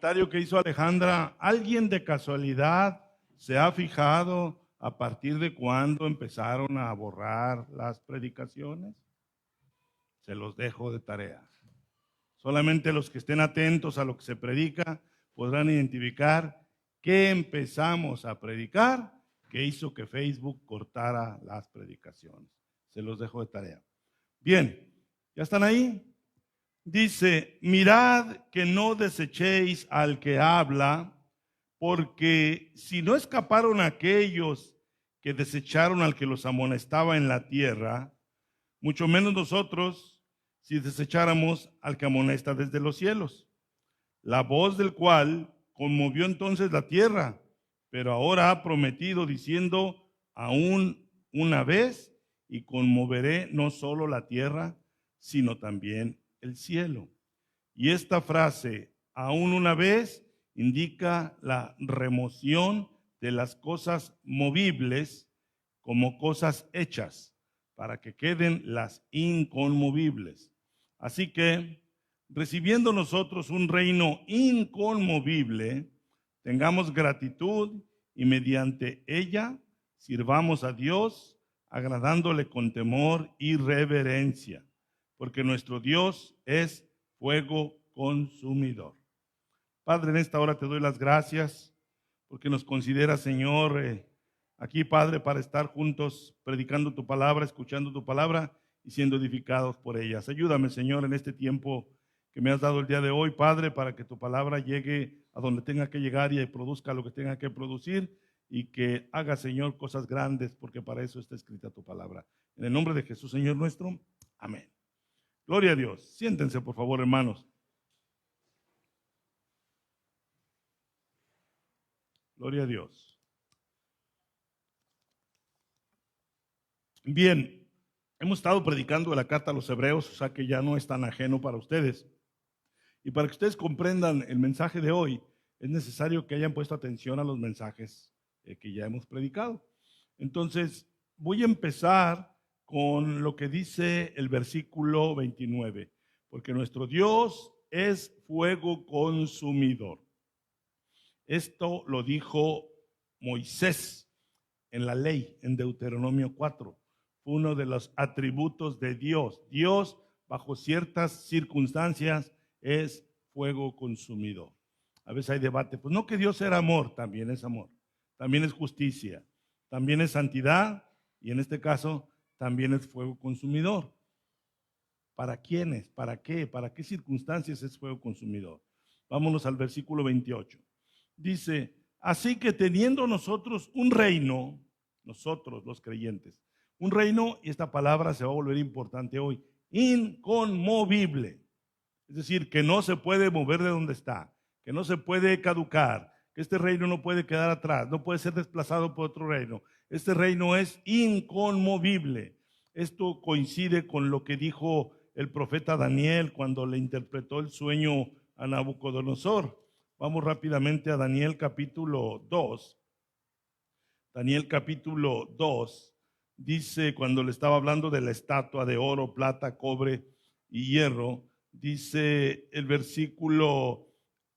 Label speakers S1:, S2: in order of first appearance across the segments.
S1: comentario que hizo Alejandra, ¿alguien de casualidad se ha fijado a partir de cuándo empezaron a borrar las predicaciones? Se los dejo de tarea. Solamente los que estén atentos a lo que se predica podrán identificar qué empezamos a predicar que hizo que Facebook cortara las predicaciones. Se los dejo de tarea. Bien, ¿ya están ahí? Dice, mirad que no desechéis al que habla, porque si no escaparon aquellos que desecharon al que los amonestaba en la tierra, mucho menos nosotros si desecháramos al que amonesta desde los cielos, la voz del cual conmovió entonces la tierra, pero ahora ha prometido diciendo, aún una vez, y conmoveré no solo la tierra, sino también el cielo. Y esta frase, aún una vez, indica la remoción de las cosas movibles como cosas hechas, para que queden las inconmovibles. Así que, recibiendo nosotros un reino inconmovible, tengamos gratitud y mediante ella sirvamos a Dios, agradándole con temor y reverencia, porque nuestro Dios es fuego consumidor. Padre, en esta hora te doy las gracias porque nos consideras, Señor, aquí, Padre, para estar juntos predicando tu palabra, escuchando tu palabra y siendo edificados por ellas. Ayúdame, Señor, en este tiempo que me has dado el día de hoy, Padre, para que tu palabra llegue a donde tenga que llegar y produzca lo que tenga que producir y que haga, Señor, cosas grandes, porque para eso está escrita tu palabra. En el nombre de Jesús, Señor nuestro. Amén. Gloria a Dios. Siéntense, por favor, hermanos. Gloria a Dios. Bien, hemos estado predicando de la carta a los hebreos, o sea que ya no es tan ajeno para ustedes. Y para que ustedes comprendan el mensaje de hoy, es necesario que hayan puesto atención a los mensajes que ya hemos predicado. Entonces, voy a empezar con lo que dice el versículo 29, porque nuestro Dios es fuego consumidor. Esto lo dijo Moisés en la ley, en Deuteronomio 4. Fue uno de los atributos de Dios. Dios, bajo ciertas circunstancias, es fuego consumidor. A veces hay debate, pues no, que Dios era amor, también es amor, también es justicia, también es santidad y en este caso también es fuego consumidor. ¿Para quiénes? ¿Para qué? ¿Para qué circunstancias es fuego consumidor? Vámonos al versículo 28. Dice, así que teniendo nosotros un reino, nosotros los creyentes, un reino, y esta palabra se va a volver importante hoy, inconmovible. Es decir, que no se puede mover de donde está, que no se puede caducar, que este reino no puede quedar atrás, no puede ser desplazado por otro reino. Este reino es inconmovible. Esto coincide con lo que dijo el profeta Daniel cuando le interpretó el sueño a Nabucodonosor. Vamos rápidamente a Daniel capítulo 2. Daniel capítulo 2 dice, cuando le estaba hablando de la estatua de oro, plata, cobre y hierro, dice el versículo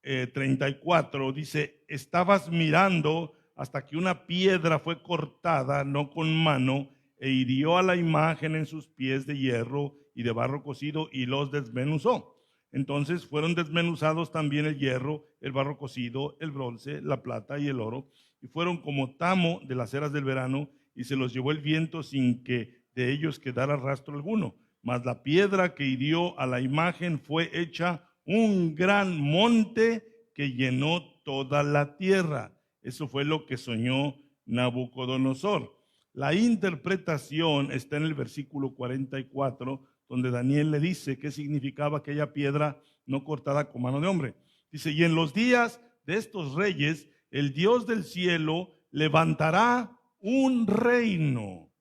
S1: 34, dice, estabas mirando hasta que una piedra fue cortada, no con mano, e hirió a la imagen en sus pies de hierro y de barro cocido y los desmenuzó. Entonces fueron desmenuzados también el hierro, el barro cocido, el bronce, la plata y el oro, y fueron como tamo de las eras del verano, y se los llevó el viento sin que de ellos quedara rastro alguno. Mas la piedra que hirió a la imagen fue hecha un gran monte que llenó toda la tierra. Eso fue lo que soñó Nabucodonosor. La interpretación está en el versículo 44, donde Daniel le dice qué significaba aquella piedra no cortada con mano de hombre. Dice, y en los días de estos reyes, el Dios del cielo levantará un reino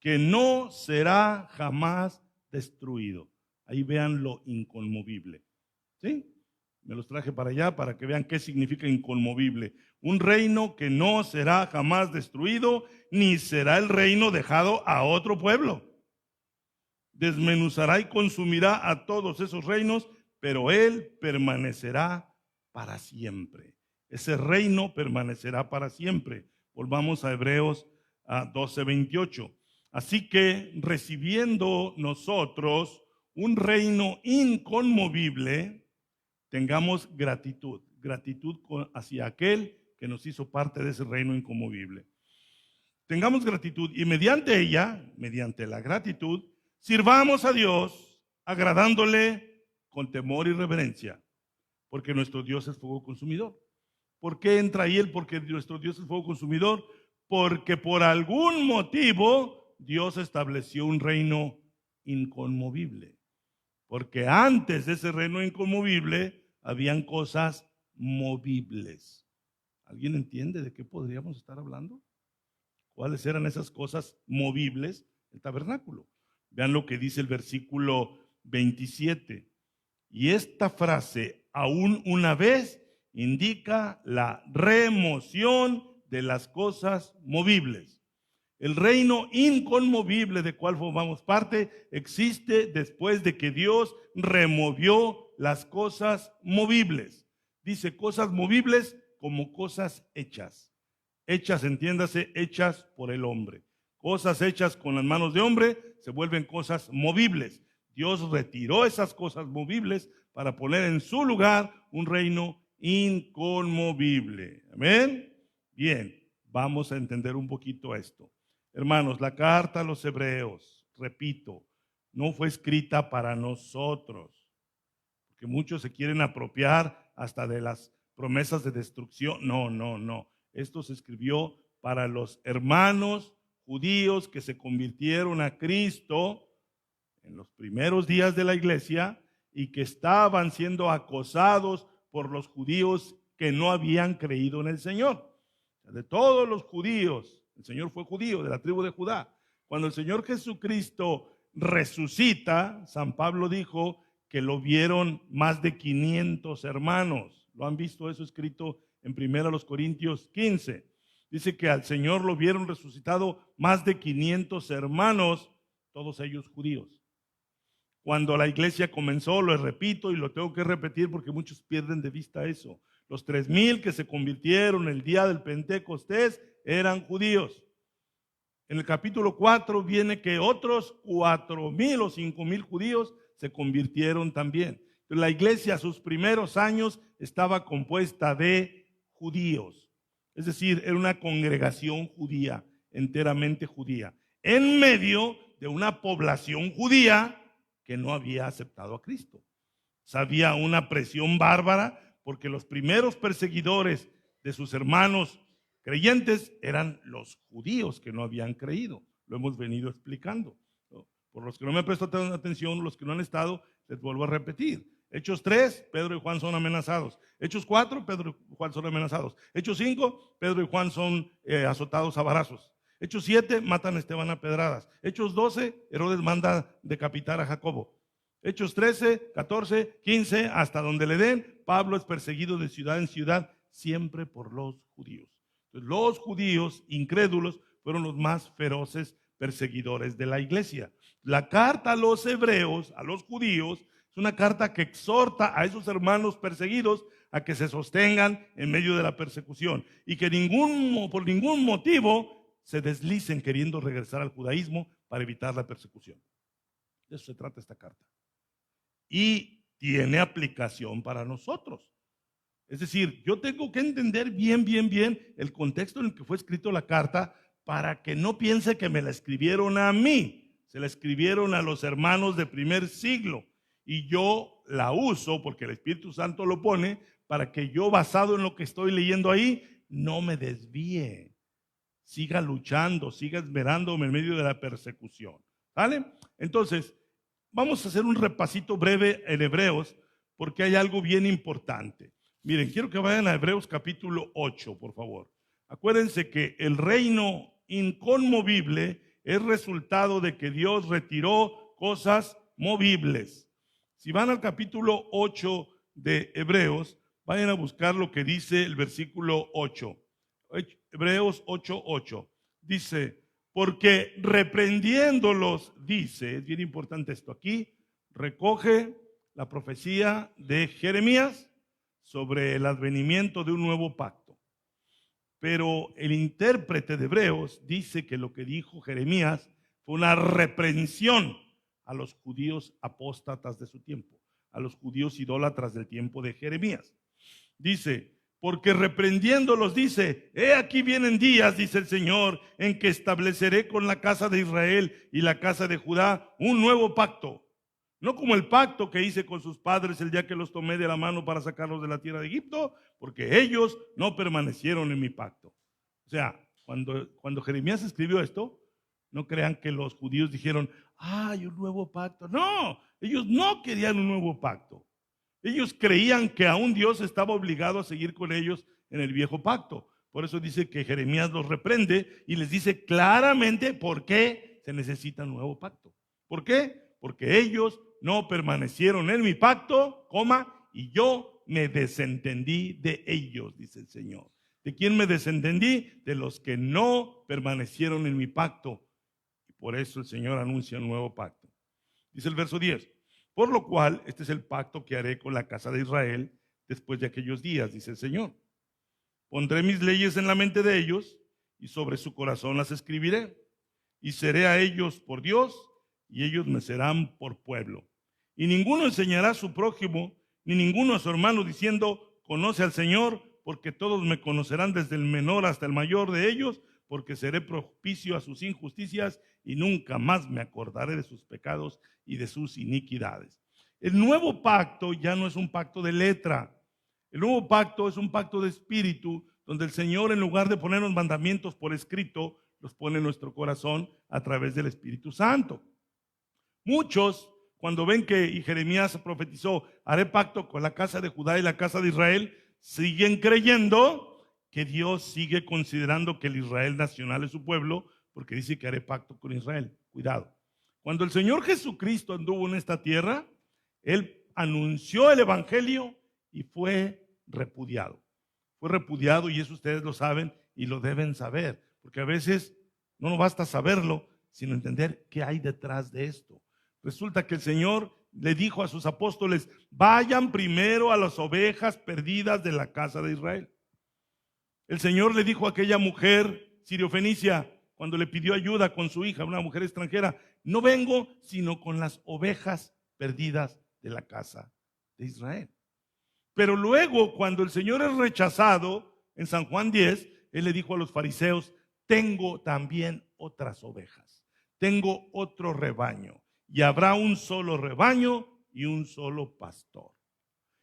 S1: que no será jamás destruido. Ahí vean lo inconmovible. ¿Sí? Me los traje para allá para que vean qué significa inconmovible. Un reino que no será jamás destruido, ni será el reino dejado a otro pueblo. Desmenuzará y consumirá a todos esos reinos, pero él permanecerá para siempre. Ese reino permanecerá para siempre. Volvamos a Hebreos 12:28. Así que recibiendo nosotros un reino inconmovible, tengamos gratitud hacia aquel que nos hizo parte de ese reino inconmovible. Tengamos gratitud y mediante ella, mediante la gratitud, sirvamos a Dios agradándole con temor y reverencia, porque nuestro Dios es fuego consumidor. ¿Por qué entra ahí el porque nuestro Dios es fuego consumidor? Porque por algún motivo Dios estableció un reino inconmovible. Porque antes de ese reino inconmovible habían cosas movibles. ¿Alguien entiende de qué podríamos estar hablando? ¿Cuáles eran esas cosas movibles? El tabernáculo. Vean lo que dice el versículo 27. Y esta frase, aún una vez, indica la remoción de las cosas movibles. El reino inconmovible de cual formamos parte existe después de que Dios removió las cosas movibles. Dice cosas movibles como cosas hechas. Hechas, entiéndase, hechas por el hombre. Cosas hechas con las manos de hombre se vuelven cosas movibles. Dios retiró esas cosas movibles para poner en su lugar un reino inconmovible. ¿Amén? Bien, vamos a entender un poquito esto. Hermanos, la carta a los hebreos, repito, no fue escrita para nosotros, porque muchos se quieren apropiar hasta de las promesas de destrucción. No. Esto se escribió para los hermanos judíos que se convirtieron a Cristo en los primeros días de la iglesia y que estaban siendo acosados por los judíos que no habían creído en el Señor. De todos los judíos, el Señor fue judío, de la tribu de Judá. Cuando el Señor Jesucristo resucita, San Pablo dijo que lo vieron más de 500 hermanos. ¿Lo han visto eso escrito en 1 Corintios 15? Dice que al Señor lo vieron resucitado más de 500 hermanos, todos ellos judíos. Cuando la iglesia comenzó, lo repito y lo tengo que repetir porque muchos pierden de vista eso. Los 3,000 que se convirtieron el día del Pentecostés eran judíos. En el capítulo 4 viene que otros 4,000 o 5,000 judíos se convirtieron también. La iglesia, sus primeros años, estaba compuesta de judíos. Es decir, era una congregación judía, enteramente judía, en medio de una población judía que no había aceptado a Cristo. Había una presión bárbara porque los primeros perseguidores de sus hermanos creyentes eran los judíos que no habían creído. Lo hemos venido explicando. Por los que no me han prestado atención, los que no han estado, les vuelvo a repetir. Hechos 3, Pedro y Juan son amenazados. Hechos 4, Pedro y Juan son amenazados. Hechos 5, Pedro y Juan son azotados a varazos. Hechos 7, matan a Esteban a pedradas. Hechos 12, Herodes manda decapitar a Jacobo. Hechos 13, 14, 15, hasta donde le den, Pablo es perseguido de ciudad en ciudad, siempre por los judíos. Entonces, los judíos incrédulos fueron los más feroces perseguidores de la iglesia. La carta a los hebreos, a los judíos, es una carta que exhorta a esos hermanos perseguidos a que se sostengan en medio de la persecución y que por ningún motivo se deslicen queriendo regresar al judaísmo para evitar la persecución. De eso se trata esta carta. Y tiene aplicación para nosotros. Es decir, yo tengo que entender bien el contexto en el que fue escrito la carta para que no piense que me la escribieron a mí. Se la escribieron a los hermanos de primer siglo. Y yo la uso, porque el Espíritu Santo lo pone, para que yo, basado en lo que estoy leyendo ahí, no me desvíe. Siga luchando, siga esmerándome en medio de la persecución. ¿Vale? Entonces, vamos a hacer un repasito breve en Hebreos, porque hay algo bien importante. Miren, quiero que vayan a Hebreos capítulo 8, por favor. Acuérdense que el reino inconmovible es resultado de que Dios retiró cosas movibles. Si van al capítulo 8 de Hebreos, vayan a buscar lo que dice el versículo 8. Hebreos 8:8. Dice, porque reprendiéndolos, dice, es bien importante esto aquí, recoge la profecía de Jeremías sobre el advenimiento de un nuevo pacto. Pero el intérprete de Hebreos dice que lo que dijo Jeremías fue una reprensión a los judíos apóstatas de su tiempo, a los judíos idólatras del tiempo de Jeremías. Dice, porque reprendiéndolos dice, he aquí vienen días, dice el Señor, en que estableceré con la casa de Israel y la casa de Judá un nuevo pacto. No como el pacto que hice con sus padres el día que los tomé de la mano para sacarlos de la tierra de Egipto, porque ellos no permanecieron en mi pacto. O sea, cuando Jeremías escribió esto, no crean que los judíos dijeron, hay un nuevo pacto. No, ellos no querían un nuevo pacto. Ellos creían que aún Dios estaba obligado a seguir con ellos en el viejo pacto. Por eso dice que Jeremías los reprende y les dice claramente por qué se necesita un nuevo pacto. ¿Por qué? Porque ellos no permanecieron en mi pacto, y yo me desentendí de ellos, dice el Señor. ¿De quién me desentendí? De los que no permanecieron en mi pacto. Y por eso el Señor anuncia un nuevo pacto. Dice el verso 10. Por lo cual, este es el pacto que haré con la casa de Israel después de aquellos días, dice el Señor. Pondré mis leyes en la mente de ellos y sobre su corazón las escribiré. Y seré a ellos por Dios y ellos me serán por pueblo. Y ninguno enseñará a su prójimo, ni ninguno a su hermano diciendo, conoce al Señor, porque todos me conocerán desde el menor hasta el mayor de ellos, porque seré propicio a sus injusticias y nunca más me acordaré de sus pecados y de sus iniquidades. El nuevo pacto ya no es un pacto de letra. El nuevo pacto es un pacto de espíritu, donde el Señor, en lugar de ponernos mandamientos por escrito, los pone en nuestro corazón a través del Espíritu Santo. Muchos, cuando ven que Jeremías profetizó, haré pacto con la casa de Judá y la casa de Israel, siguen creyendo que Dios sigue considerando que el Israel nacional es su pueblo, porque dice que haré pacto con Israel. Cuidado. Cuando el Señor Jesucristo anduvo en esta tierra, Él anunció el Evangelio y fue repudiado. Fue repudiado, y eso ustedes lo saben y lo deben saber, porque a veces no nos basta saberlo, sino entender qué hay detrás de esto. Resulta que el Señor le dijo a sus apóstoles, vayan primero a las ovejas perdidas de la casa de Israel. El Señor le dijo a aquella mujer siriofenicia, cuando le pidió ayuda con su hija, una mujer extranjera, no vengo sino con las ovejas perdidas de la casa de Israel. Pero luego, cuando el Señor es rechazado, en San Juan 10, Él le dijo a los fariseos, tengo también otras ovejas, tengo otro rebaño, y habrá un solo rebaño y un solo pastor.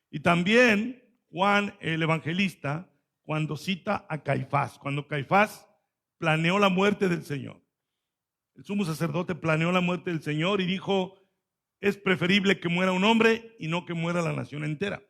S1: Y también Juan el evangelista, cuando cita a Caifás, cuando Caifás planeó la muerte del Señor, el sumo sacerdote planeó la muerte del Señor y dijo, es preferible que muera un hombre y no que muera la nación entera.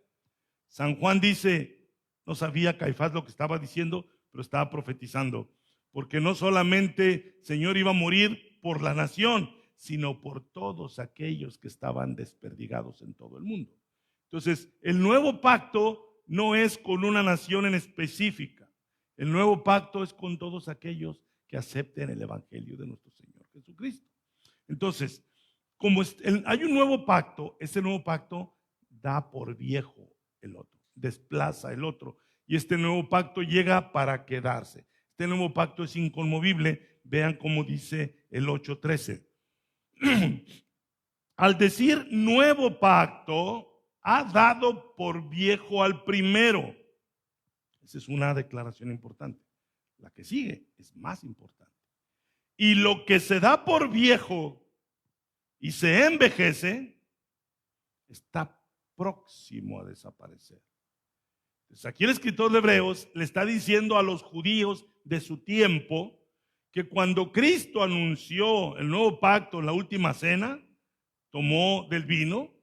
S1: San Juan dice, no sabía Caifás lo que estaba diciendo, pero estaba profetizando, porque no solamente el Señor iba a morir por la nación, sino por todos aquellos que estaban desperdigados en todo el mundo. Entonces, el nuevo pacto no es con una nación en específica. El nuevo pacto es con todos aquellos que acepten el evangelio de nuestro Señor Jesucristo. Entonces, como hay un nuevo pacto, ese nuevo pacto da por viejo el otro, desplaza el otro, y este nuevo pacto llega para quedarse. Este nuevo pacto es inconmovible. Vean cómo dice el 8:13. Al decir nuevo pacto, ha dado por viejo al primero. Esa es una declaración importante. La que sigue es más importante. Y lo que se da por viejo y se envejece, está próximo a desaparecer. Entonces, aquí el escritor de Hebreos le está diciendo a los judíos de su tiempo que cuando Cristo anunció el nuevo pacto en la última cena, tomó del vino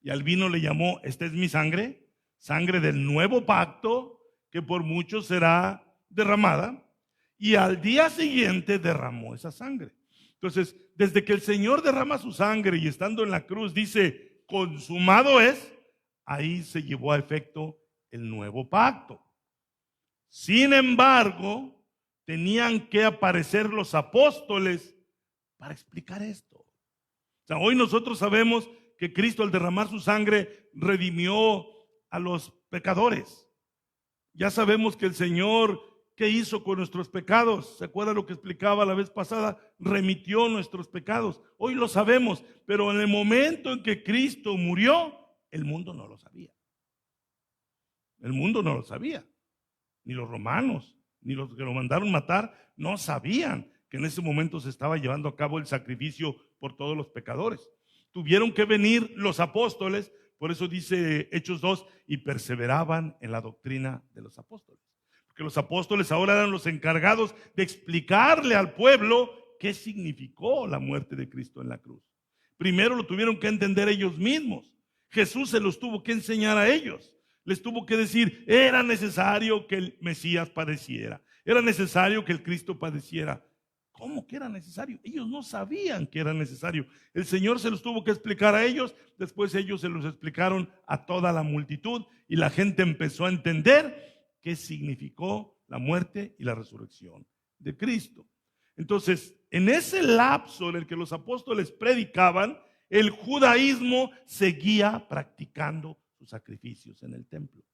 S1: y al vino le llamó, esta es mi sangre, sangre del nuevo pacto que por muchos será derramada, y al día siguiente derramó esa sangre. Entonces, desde que el Señor derrama su sangre y estando en la cruz dice, consumado es, ahí se llevó a efecto el nuevo pacto. Sin embargo, tenían que aparecer los apóstoles para explicar esto. O sea, hoy nosotros sabemos que Cristo al derramar su sangre redimió a los pecadores. Ya sabemos que el Señor, ¿qué hizo con nuestros pecados? ¿Se acuerda lo que explicaba la vez pasada? Remitió nuestros pecados. Hoy lo sabemos, pero en el momento en que Cristo murió, el mundo no lo sabía. El mundo no lo sabía. Ni los romanos, ni los que lo mandaron matar, no sabían que en ese momento se estaba llevando a cabo el sacrificio por todos los pecadores. Tuvieron que venir los apóstoles, por eso dice Hechos 2, y perseveraban en la doctrina de los apóstoles. Porque los apóstoles ahora eran los encargados de explicarle al pueblo qué significó la muerte de Cristo en la cruz. Primero lo tuvieron que entender ellos mismos. Jesús se los tuvo que enseñar a ellos. Les tuvo que decir, era necesario que el Mesías padeciera. Era necesario que el Cristo padeciera. ¿Cómo que era necesario? Ellos no sabían que era necesario. El Señor se los tuvo que explicar a ellos, después ellos se los explicaron a toda la multitud y la gente empezó a entender qué significó la muerte y la resurrección de Cristo. Entonces, en ese lapso en el que los apóstoles predicaban, el judaísmo seguía practicando sus sacrificios en el templo.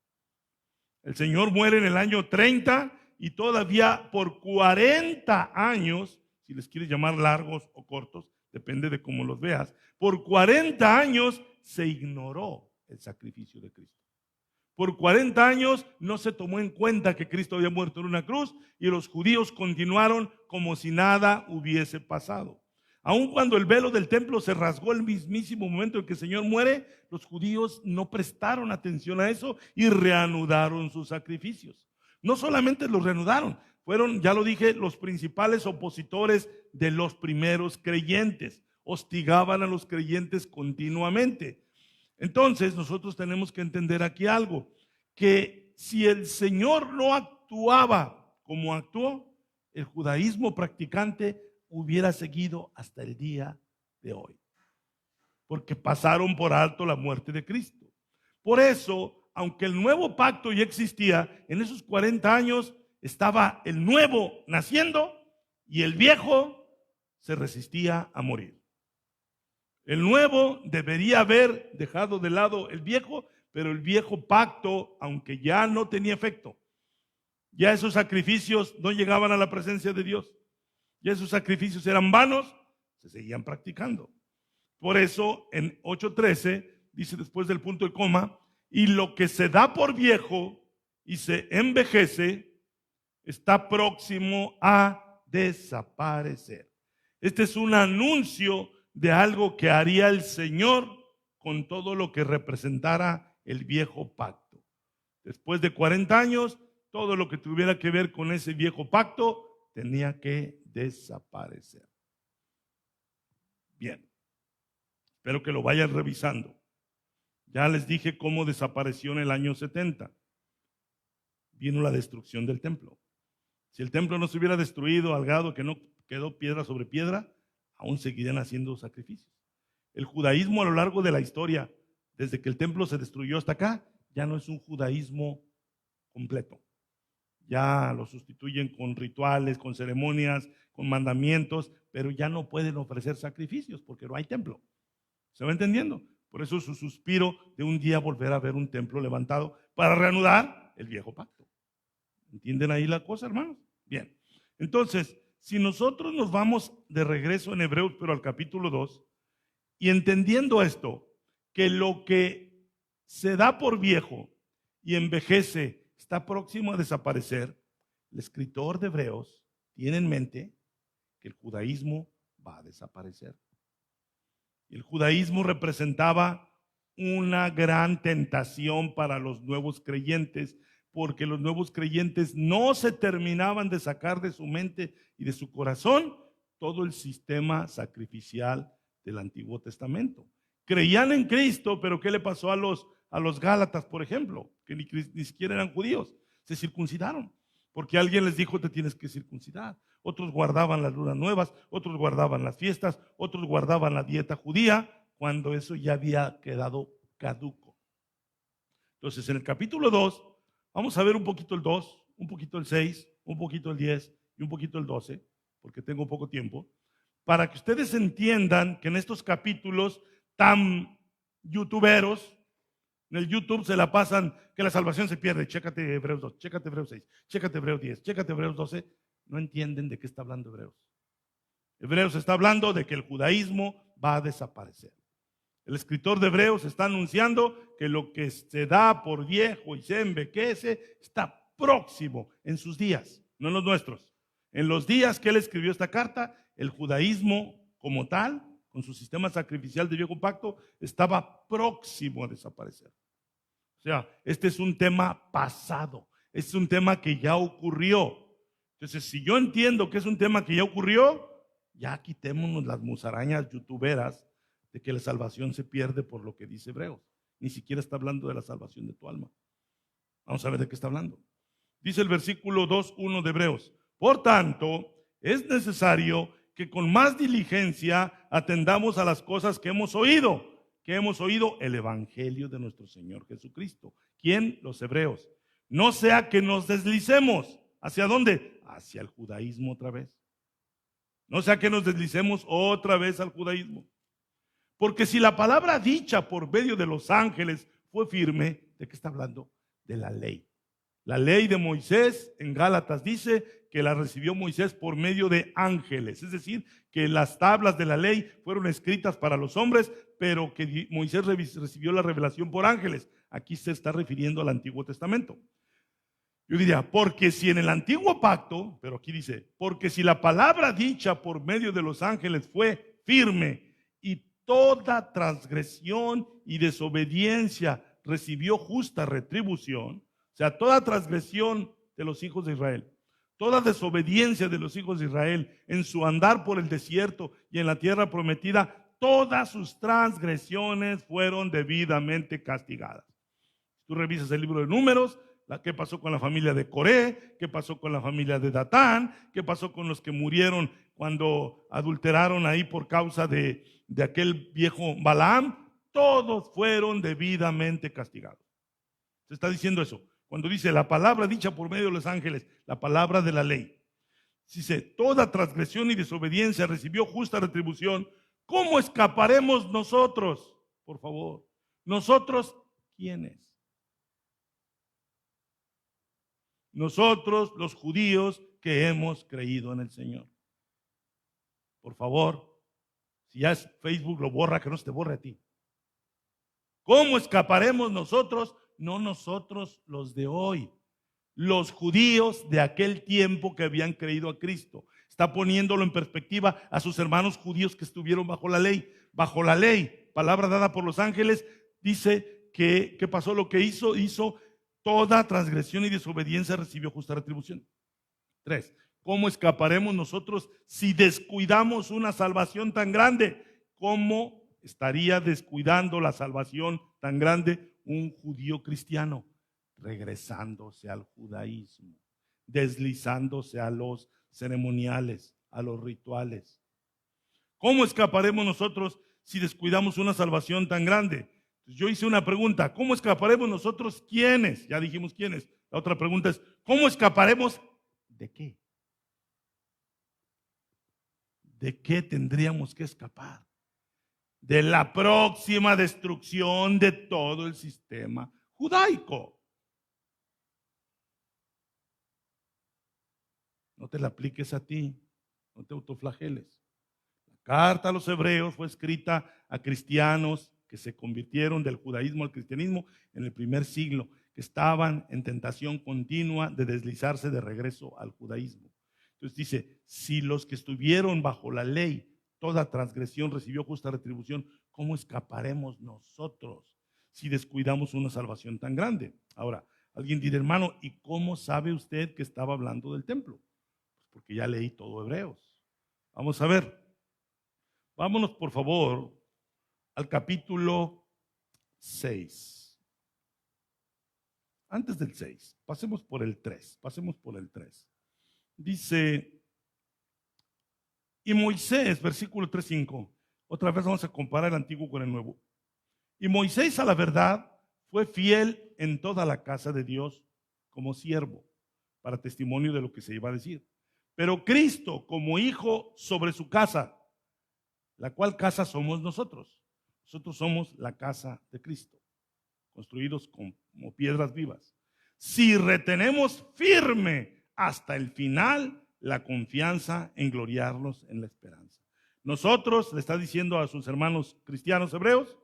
S1: El Señor muere en el año 30 y todavía por 40 años, si les quieres llamar largos o cortos, depende de cómo los veas, por 40 años se ignoró el sacrificio de Cristo. Por 40 años no se tomó en cuenta que Cristo había muerto en una cruz y los judíos continuaron como si nada hubiese pasado. Aun cuando el velo del templo se rasgó el mismísimo momento en que el Señor muere, los judíos no prestaron atención a eso y reanudaron sus sacrificios. No solamente los reanudaron, fueron, ya lo dije, los principales opositores de los primeros creyentes. Hostigaban a los creyentes continuamente. Entonces nosotros tenemos que entender aquí algo, que si el Señor no actuaba como actuó, el judaísmo practicante hubiera seguido hasta el día de hoy, porque pasaron por alto la muerte de Cristo. Por eso, aunque el nuevo pacto ya existía, en esos 40 años estaba el nuevo naciendo y el viejo se resistía a morir. El nuevo debería haber dejado de lado el viejo, pero el viejo pacto, aunque ya no tenía efecto, ya esos sacrificios no llegaban a la presencia de Dios, ya esos sacrificios eran vanos, se seguían practicando. Por eso en 8:13 dice después del punto y coma, y lo que se da por viejo y se envejece está próximo a desaparecer. Este es un anuncio de algo que haría el Señor con todo lo que representara el viejo pacto. Después de 40 años, todo lo que tuviera que ver con ese viejo pacto tenía que desaparecer. Bien, espero que lo vayan revisando. Ya les dije cómo desapareció en el año 70. Vino la destrucción del templo. Si el templo no se hubiera destruido, al grado que no quedó piedra sobre piedra, aún seguirían haciendo sacrificios. El judaísmo a lo largo de la historia, desde que el templo se destruyó hasta acá, ya no es un judaísmo completo. Ya lo sustituyen con rituales, con ceremonias, con mandamientos, pero ya no pueden ofrecer sacrificios porque no hay templo. ¿Se va entendiendo? Por eso su suspiro de un día volver a ver un templo levantado para reanudar el viejo pacto. ¿Entienden ahí la cosa, hermanos? Bien. Entonces, si nosotros nos vamos de regreso en Hebreos, pero al capítulo 2, y entendiendo esto, que lo que se da por viejo y envejece está próximo a desaparecer, el escritor de Hebreos tiene en mente que el judaísmo va a desaparecer. El judaísmo representaba una gran tentación para los nuevos creyentes, porque los nuevos creyentes no se terminaban de sacar de su mente y de su corazón todo el sistema sacrificial del Antiguo Testamento. Creían en Cristo, pero ¿qué le pasó a los Gálatas, por ejemplo? Que ni siquiera eran judíos. Se circuncidaron, porque alguien les dijo, te tienes que circuncidar. Otros guardaban las lunas nuevas, otros guardaban las fiestas, otros guardaban la dieta judía, cuando eso ya había quedado caduco. Entonces, en el capítulo 2, vamos a ver un poquito el 2, un poquito el 6, un poquito el 10 y un poquito el 12, porque tengo poco tiempo, para que ustedes entiendan que en estos capítulos tan youtuberos En el YouTube se la pasan que la salvación se pierde. Chécate Hebreos 2, chécate Hebreos 6, chécate Hebreos 10, chécate Hebreos 12. No entienden de qué está hablando Hebreos. Hebreos está hablando de que el judaísmo va a desaparecer. El escritor de Hebreos está anunciando que lo que se da por viejo y se envejece está próximo en sus días, no en los nuestros. En los días que él escribió esta carta, el judaísmo como tal, con su sistema sacrificial de viejo pacto, estaba próximo a desaparecer. O sea, este es un tema pasado, este es un tema que ya ocurrió. Entonces, si yo entiendo que es un tema que ya ocurrió, ya quitémonos las musarañas youtuberas de que la salvación se pierde por lo que dice Hebreos. Ni siquiera está hablando de la salvación de tu alma. Vamos a ver de qué está hablando. Dice el versículo 2:1 de Hebreos: por tanto, es necesario que con más diligencia atendamos a las cosas que hemos oído. ¿Qué hemos oído? El evangelio de nuestro Señor Jesucristo. ¿Quién? Los hebreos. No sea que nos deslicemos. ¿Hacia dónde? Hacia el judaísmo otra vez. No sea que nos deslicemos otra vez al judaísmo. Porque si la palabra dicha por medio de los ángeles fue firme, ¿de qué está hablando? De la ley. La ley de Moisés en Gálatas dice que la recibió Moisés por medio de ángeles. Es decir, que las tablas de la ley fueron escritas para los hombres, pero que Moisés recibió la revelación por ángeles. Aquí se está refiriendo al Antiguo Testamento. Yo diría, porque si en el antiguo pacto, pero aquí dice, porque si la palabra dicha por medio de los ángeles fue firme y toda transgresión y desobediencia recibió justa retribución, o sea, toda transgresión de los hijos de Israel, toda desobediencia de los hijos de Israel en su andar por el desierto y en la tierra prometida, todas sus transgresiones fueron debidamente castigadas. Tú revisas el libro de Números, qué pasó con la familia de Coré, qué pasó con la familia de Datán, qué pasó con los que murieron cuando adulteraron ahí por causa de aquel viejo Balaam. Todos fueron debidamente castigados. Se está diciendo eso. Cuando dice la palabra dicha por medio de los ángeles, la palabra de la ley. Dice, toda transgresión y desobediencia recibió justa retribución. ¿Cómo escaparemos nosotros? Por favor. ¿Nosotros quiénes? Nosotros, los judíos que hemos creído en el Señor. Por favor, si ya es Facebook, lo borra, que no se te borre a ti. ¿Cómo escaparemos nosotros? No nosotros los de hoy, los judíos de aquel tiempo que habían creído a Cristo. Está poniéndolo en perspectiva a sus hermanos judíos que estuvieron bajo la ley. Bajo la ley, palabra dada por los ángeles, dice que pasó lo que hizo toda transgresión y desobediencia recibió justa retribución. 3. ¿Cómo escaparemos nosotros si descuidamos una salvación tan grande? ¿Cómo estaría descuidando la salvación tan grande un judío cristiano? Regresándose al judaísmo, deslizándose a los ceremoniales, a los rituales. ¿Cómo escaparemos nosotros si descuidamos una salvación tan grande? Yo hice una pregunta, ¿cómo escaparemos nosotros? ¿Quiénes? Ya dijimos quiénes. La otra pregunta es, ¿cómo escaparemos? ¿De qué? ¿De qué tendríamos que escapar? De la próxima destrucción de todo el sistema judaico. No te la apliques a ti, no te autoflageles. La carta a los hebreos fue escrita a cristianos que se convirtieron del judaísmo al cristianismo en el primer siglo, que estaban en tentación continua de deslizarse de regreso al judaísmo. Entonces dice, si los que estuvieron bajo la ley, toda transgresión recibió justa retribución, ¿cómo escaparemos nosotros si descuidamos una salvación tan grande? Ahora, alguien dirá, hermano, ¿y cómo sabe usted que estaba hablando del templo? Pues porque ya leí todo Hebreos. Vamos a ver. Vámonos, por favor, al capítulo 6. Antes del 6, pasemos por el 3. Dice, y Moisés, versículo 3:5, otra vez vamos a comparar el antiguo con el nuevo. Y Moisés, a la verdad, fue fiel en toda la casa de Dios como siervo, para testimonio de lo que se iba a decir. Pero Cristo como hijo sobre su casa, la cual casa somos nosotros. Nosotros somos la casa de Cristo. construidos como piedras vivas. Si retenemos firme hasta el final la confianza en gloriarnos en la esperanza. Nosotros, le está diciendo a sus hermanos cristianos hebreos,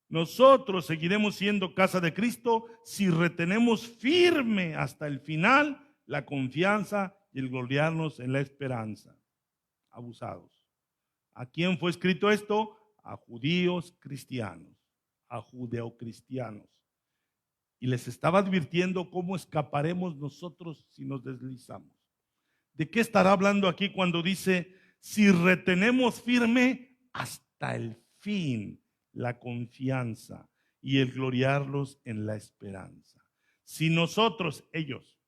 S1: nosotros seguiremos siendo casa de Cristo si retenemos firme hasta el final la confianza y el gloriarnos en la esperanza. Abusados. ¿A quién fue escrito esto? A judíos cristianos, a judeocristianos. Y les estaba advirtiendo cómo escaparemos nosotros si nos deslizamos. ¿De qué estará hablando aquí cuando dice, si retenemos firme hasta el fin la confianza y el gloriarlos en la esperanza? Si nosotros, ellos,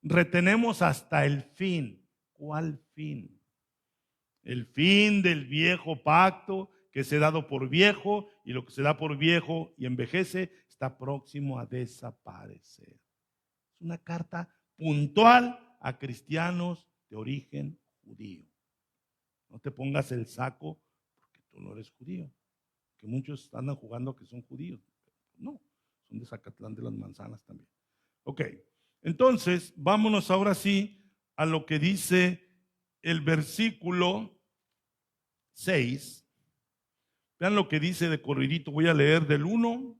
S1: retenemos hasta el fin, ¿cuál fin? El fin del viejo pacto que se ha dado por viejo, y lo que se da por viejo y envejece está próximo a desaparecer. Es una carta puntual a cristianos de origen judío. No te pongas el saco porque tú no eres judío. Que muchos andan jugando que son judíos. No, son de Zacatlán de las Manzanas también. Ok, entonces vámonos ahora sí a lo que dice el versículo 6. Vean lo que dice de corridito. Voy a leer del 1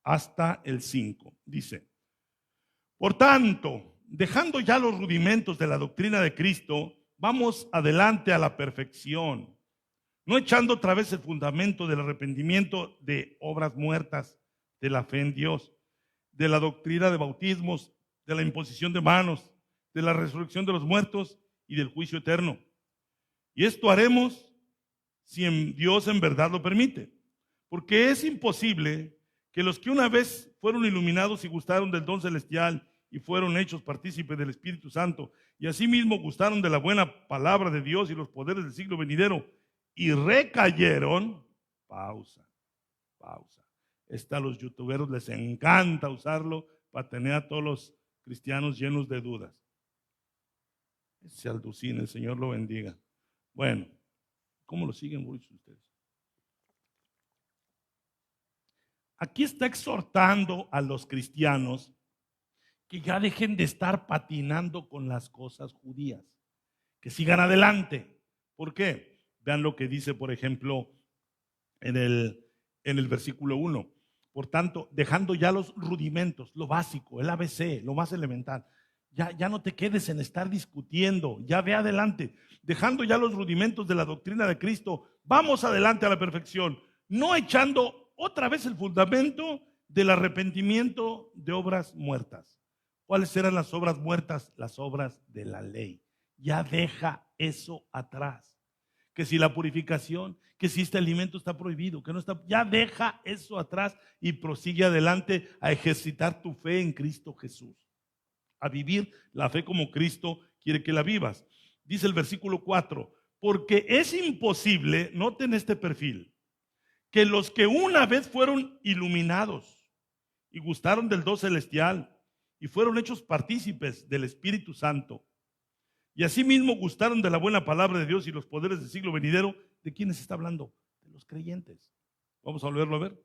S1: hasta el 5. Dice, por tanto, dejando ya los rudimentos de la doctrina de Cristo, vamos adelante a la perfección, no echando otra vez el fundamento del arrepentimiento de obras muertas, de la fe en Dios, de la doctrina de bautismos, de la imposición de manos, de la resurrección de los muertos y del juicio eterno. Y esto haremos si Dios en verdad lo permite, porque es imposible que los que una vez fueron iluminados y gustaron del don celestial y fueron hechos partícipes del Espíritu Santo, y asimismo gustaron de la buena palabra de Dios y los poderes del siglo venidero, y recayeron, pausa. A los youtuberos les encanta usarlo para tener a todos los cristianos llenos de dudas. Se alducina, el Señor lo bendiga. Bueno, ¿cómo lo siguen muchos de ustedes? Aquí está exhortando a los cristianos que ya dejen de estar patinando con las cosas judías, que sigan adelante. ¿Por qué? Vean lo que dice, por ejemplo, en el versículo 1. Por tanto, dejando ya los rudimentos, lo básico, el ABC, lo más elemental. Ya no te quedes en estar discutiendo, ya ve adelante. Dejando ya los rudimentos de la doctrina de Cristo, vamos adelante a la perfección, no echando otra vez el fundamento del arrepentimiento de obras muertas. ¿Cuáles eran las obras muertas? Las obras de la ley. Ya deja eso atrás. Que si la purificación, que si este alimento está prohibido, que no está, ya deja eso atrás y prosigue adelante a ejercitar tu fe en Cristo Jesús, a vivir la fe como Cristo quiere que la vivas. Dice el versículo 4, porque es imposible, noten este perfil, que los que una vez fueron iluminados y gustaron del don celestial y fueron hechos partícipes del Espíritu Santo, y asimismo gustaron de la buena palabra de Dios y los poderes del siglo venidero, ¿de quiénes está hablando? De los creyentes. Vamos a volverlo a ver.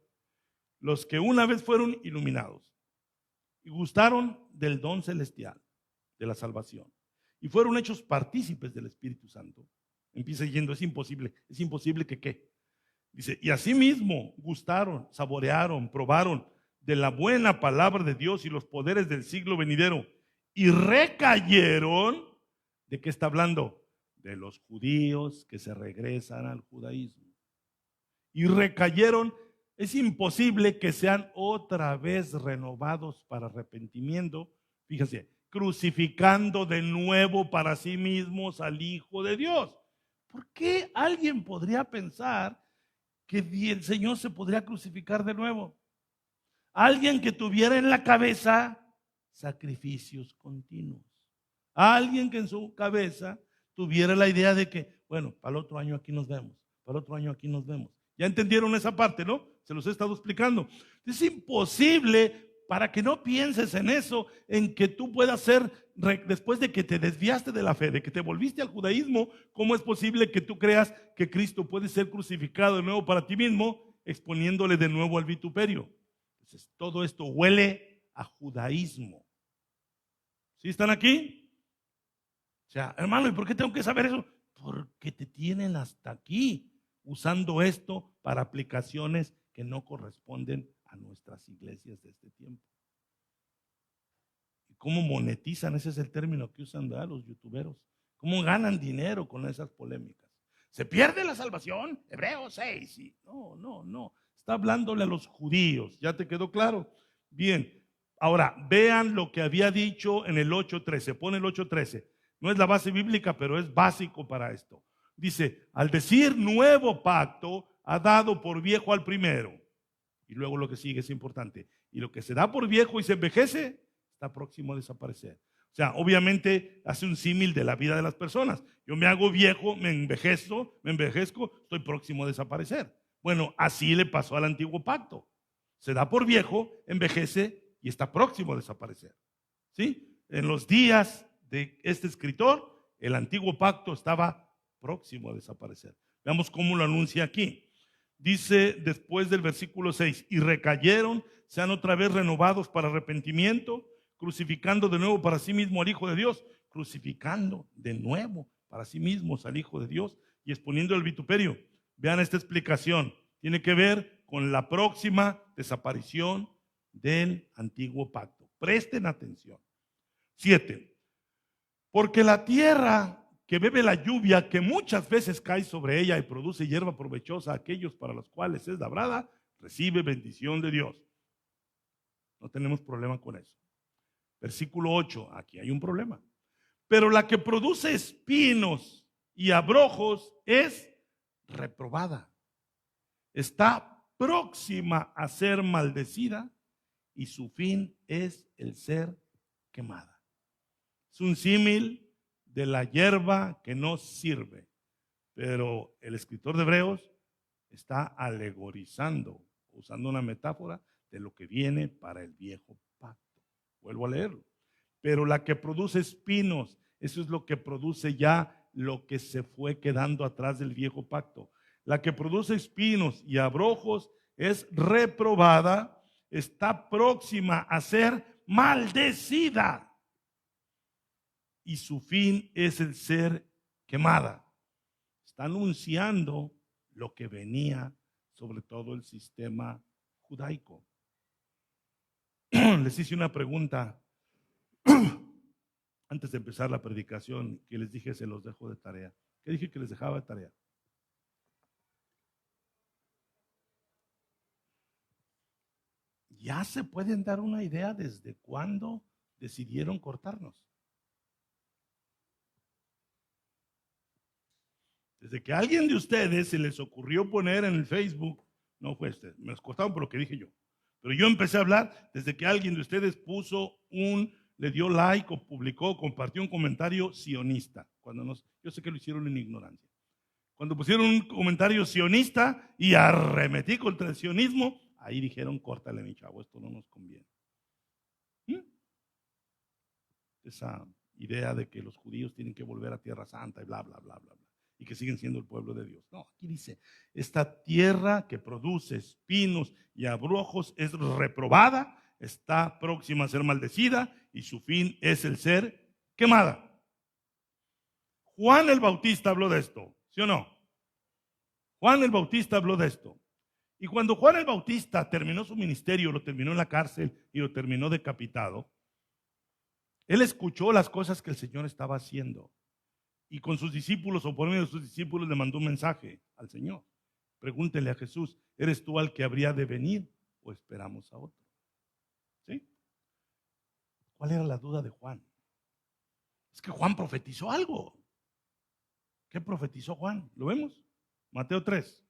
S1: Los que una vez fueron iluminados y gustaron del don celestial, de la salvación, y fueron hechos partícipes del Espíritu Santo. Empieza diciendo, es imposible que ¿qué? Dice, y asimismo gustaron, saborearon, probaron de la buena palabra de Dios y los poderes del siglo venidero, y recayeron. ¿De qué está hablando? De los judíos que se regresan al judaísmo. Y recayeron, es imposible que sean otra vez renovados para arrepentimiento. Fíjense, crucificando de nuevo para sí mismos al Hijo de Dios. ¿Por qué alguien podría pensar que el Señor se podría crucificar de nuevo? Alguien que tuviera en la cabeza sacrificios continuos. Alguien que en su cabeza tuviera la idea de que, bueno, para el otro año aquí nos vemos, para el otro año aquí nos vemos. ¿Ya entendieron esa parte, no? Se los he estado explicando. Es imposible, para que no pienses en eso, en que tú puedas ser, después de que te desviaste de la fe, de que te volviste al judaísmo, ¿cómo es posible que tú creas que Cristo puede ser crucificado de nuevo para ti mismo, exponiéndole de nuevo al vituperio? Entonces, todo esto huele a judaísmo. ¿Sí están aquí? O sea, hermano, ¿y por qué tengo que saber eso? Porque te tienen hasta aquí usando esto para aplicaciones que no corresponden a nuestras iglesias de este tiempo. ¿Y cómo monetizan? Ese es el término que usan, ¿verdad?, los youtuberos. ¿Cómo ganan dinero con esas polémicas? ¿Se pierde la salvación? Hebreos 6. No. Está hablándole a los judíos. ¿Ya te quedó claro? Bien. Ahora, vean lo que había dicho en el 8:13. Pone el 8:13. No es la base bíblica, pero es básico para esto. Dice, al decir nuevo pacto, ha dado por viejo al primero. Y luego lo que sigue es importante. Y lo que se da por viejo y se envejece, está próximo a desaparecer. O sea, obviamente hace un símil de la vida de las personas. Yo me hago viejo, me envejezco, estoy próximo a desaparecer. Bueno, así le pasó al antiguo pacto. Se da por viejo, envejece y está próximo a desaparecer. ¿Sí? En los días de este escritor, el antiguo pacto estaba próximo a desaparecer. Veamos cómo lo anuncia aquí. Dice después del versículo 6, y recayeron, sean otra vez renovados para arrepentimiento, crucificando de nuevo para sí mismo al Hijo de Dios, crucificando de nuevo para sí mismos al Hijo de Dios y exponiendo el vituperio. Vean esta explicación, tiene que ver con la próxima desaparición del antiguo pacto. Presten atención. 7. Porque la tierra que bebe la lluvia que muchas veces cae sobre ella y produce hierba provechosa a aquellos para los cuales es labrada, recibe bendición de Dios. No tenemos problema con eso. Versículo 8, aquí hay un problema. Pero la que produce espinos y abrojos es reprobada. Está próxima a ser maldecida y su fin es el ser quemada. Es un símil de la hierba que no sirve, pero el escritor de Hebreos está alegorizando, usando una metáfora de lo que viene para el viejo pacto. Vuelvo a leerlo. Pero la que produce espinos, eso es lo que produce ya lo que se fue quedando atrás del viejo pacto. La que produce espinos y abrojos es reprobada, está próxima a ser maldecida y su fin es el ser quemada. Está anunciando lo que venía sobre todo el sistema judaico. Les hice una pregunta antes de empezar la predicación que les dije se los dejo de tarea. ¿Qué dije que les dejaba de tarea? Ya se pueden dar una idea desde cuándo decidieron cortarnos. Desde que a alguien de ustedes se les ocurrió poner en el Facebook, no fue me los cortaron por lo que dije yo, pero yo empecé a hablar desde que alguien de ustedes le dio like o publicó, compartió un comentario sionista. Yo sé que lo hicieron en ignorancia. Cuando pusieron un comentario sionista y arremetí contra el sionismo, ahí dijeron, córtale mi chavo, esto no nos conviene. Esa idea de que los judíos tienen que volver a Tierra Santa y bla, bla, bla, bla, bla, y que siguen siendo el pueblo de Dios. No, aquí dice, esta tierra que produce espinos y abrojos es reprobada, está próxima a ser maldecida y su fin es el ser quemada. Juan el Bautista habló de esto, ¿sí o no? Juan el Bautista habló de esto. Y cuando Juan el Bautista terminó su ministerio, lo terminó en la cárcel y lo terminó decapitado, él escuchó las cosas que el Señor estaba haciendo. Y con sus discípulos o por medio de sus discípulos le mandó un mensaje al Señor. Pregúntele a Jesús, ¿eres tú al que habría de venir o esperamos a otro? ¿Sí? ¿Cuál era la duda de Juan? Es que Juan profetizó algo. ¿Qué profetizó Juan? ¿Lo vemos? Mateo 3.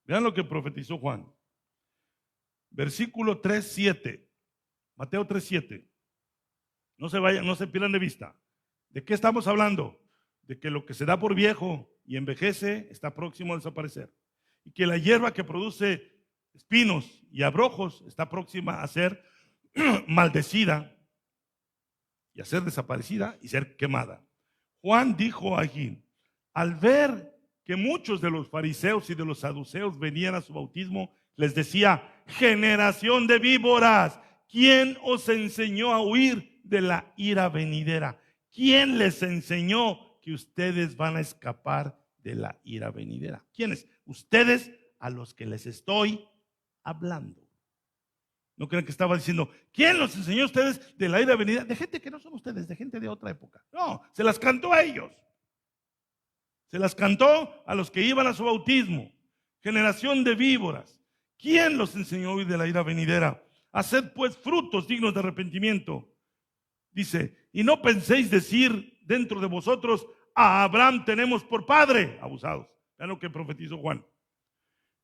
S1: Vean lo que profetizó Juan. Versículo 3:7. Mateo 3:7. No se vayan, no se pierdan de vista. ¿De qué estamos hablando? De que lo que se da por viejo y envejece está próximo a desaparecer. Y que la hierba que produce espinos y abrojos está próxima a ser maldecida y a ser desaparecida y ser quemada. Juan dijo allí, al ver que muchos de los fariseos y de los saduceos venían a su bautismo, Les decía: generación de víboras, ¿quién os enseñó a huir de la ira venidera? ¿Quién les enseñó que ustedes van a escapar de la ira venidera? ¿Quiénes? Ustedes, a los que les estoy hablando. No crean que estaba diciendo: ¿quién los enseñó a ustedes de la ira venidera? De gente que no son ustedes, de gente de otra época. No, se las cantó a ellos. Se las cantó a los que iban a su bautismo. Generación de víboras, ¿quién los enseñó a huir de la ira venidera? Haced pues frutos dignos de arrepentimiento. Dice: y no penséis decir dentro de vosotros: a Abraham tenemos por padre. Abusados. Vean lo que profetizó Juan.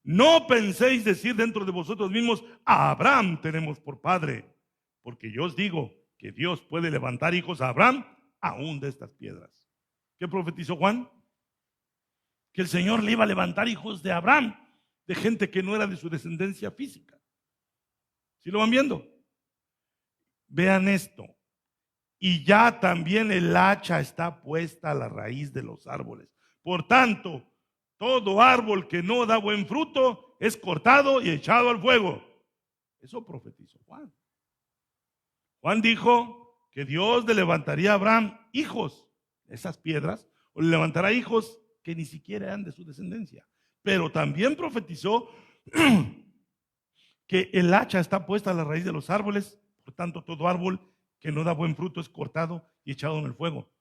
S1: No penséis decir dentro de vosotros mismos: a Abraham tenemos por padre. Porque yo os digo que Dios puede levantar hijos a Abraham aún de estas piedras. ¿Qué profetizó Juan? Que el Señor le iba a levantar hijos de Abraham, de gente que no era de su descendencia física. ¿Sí lo van viendo? Vean esto. Y ya también el hacha está puesta a la raíz de los árboles. Por tanto, todo árbol que no da buen fruto es cortado y echado al fuego. Eso profetizó Juan. Juan dijo que Dios le levantaría a Abraham hijos, esas piedras, o le levantará hijos que ni siquiera eran de su descendencia. Pero también profetizó que el hacha está puesta a la raíz de los árboles. Por tanto, todo árbol que no da buen fruto es cortado y echado en el fuego.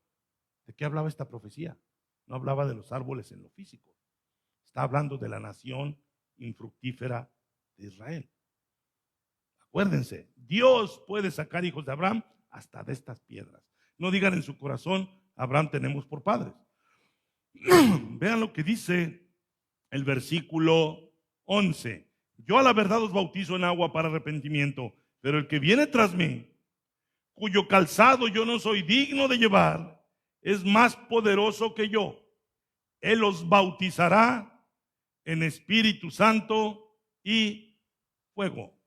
S1: ¿De qué hablaba esta profecía? No hablaba de los árboles en lo físico. Está hablando de la nación infructífera de Israel. Acuérdense, Dios puede sacar hijos de Abraham hasta de estas piedras. No digan en su corazón: Abraham tenemos por padres. Vean lo que dice el versículo 11. Yo a la verdad os bautizo en agua para arrepentimiento, pero el que viene tras mí, cuyo calzado yo no soy digno de llevar, es más poderoso que yo. Él os bautizará en Espíritu Santo y fuego.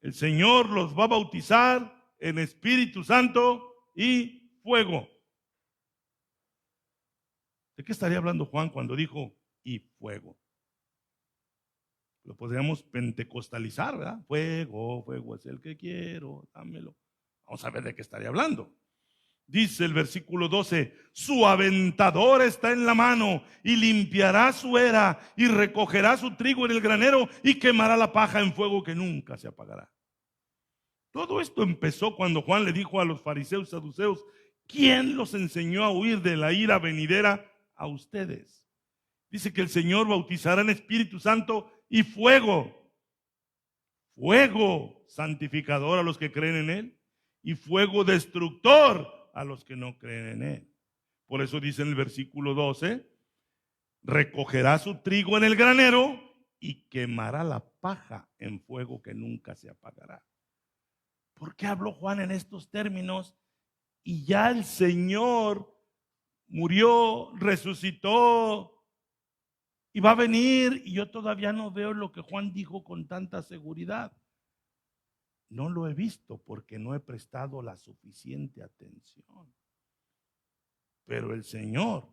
S1: El Señor los va a bautizar en Espíritu Santo y fuego. ¿De qué estaría hablando Juan cuando dijo y fuego? Lo podríamos pentecostalizar, ¿verdad? Fuego, fuego es el que quiero, dámelo. Vamos a ver de qué estaría hablando. Dice el versículo 12: su aventador está en la mano y limpiará su era y recogerá su trigo en el granero y quemará la paja en fuego que nunca se apagará. Todo esto empezó cuando Juan le dijo a los fariseos y saduceos: ¿quién los enseñó a huir de la ira venidera? A ustedes. Dice que el Señor bautizará en Espíritu Santo y fuego. Fuego santificador a los que creen en Él y fuego destructor a los que no creen en Él. Por eso dice en el versículo 12: recogerá su trigo en el granero y quemará la paja en fuego que nunca se apagará. ¿Por qué habló Juan en estos términos? Y ya el Señor murió, resucitó y va a venir, y yo todavía no veo lo que Juan dijo con tanta seguridad. No lo he visto porque no he prestado la suficiente atención. Pero el Señor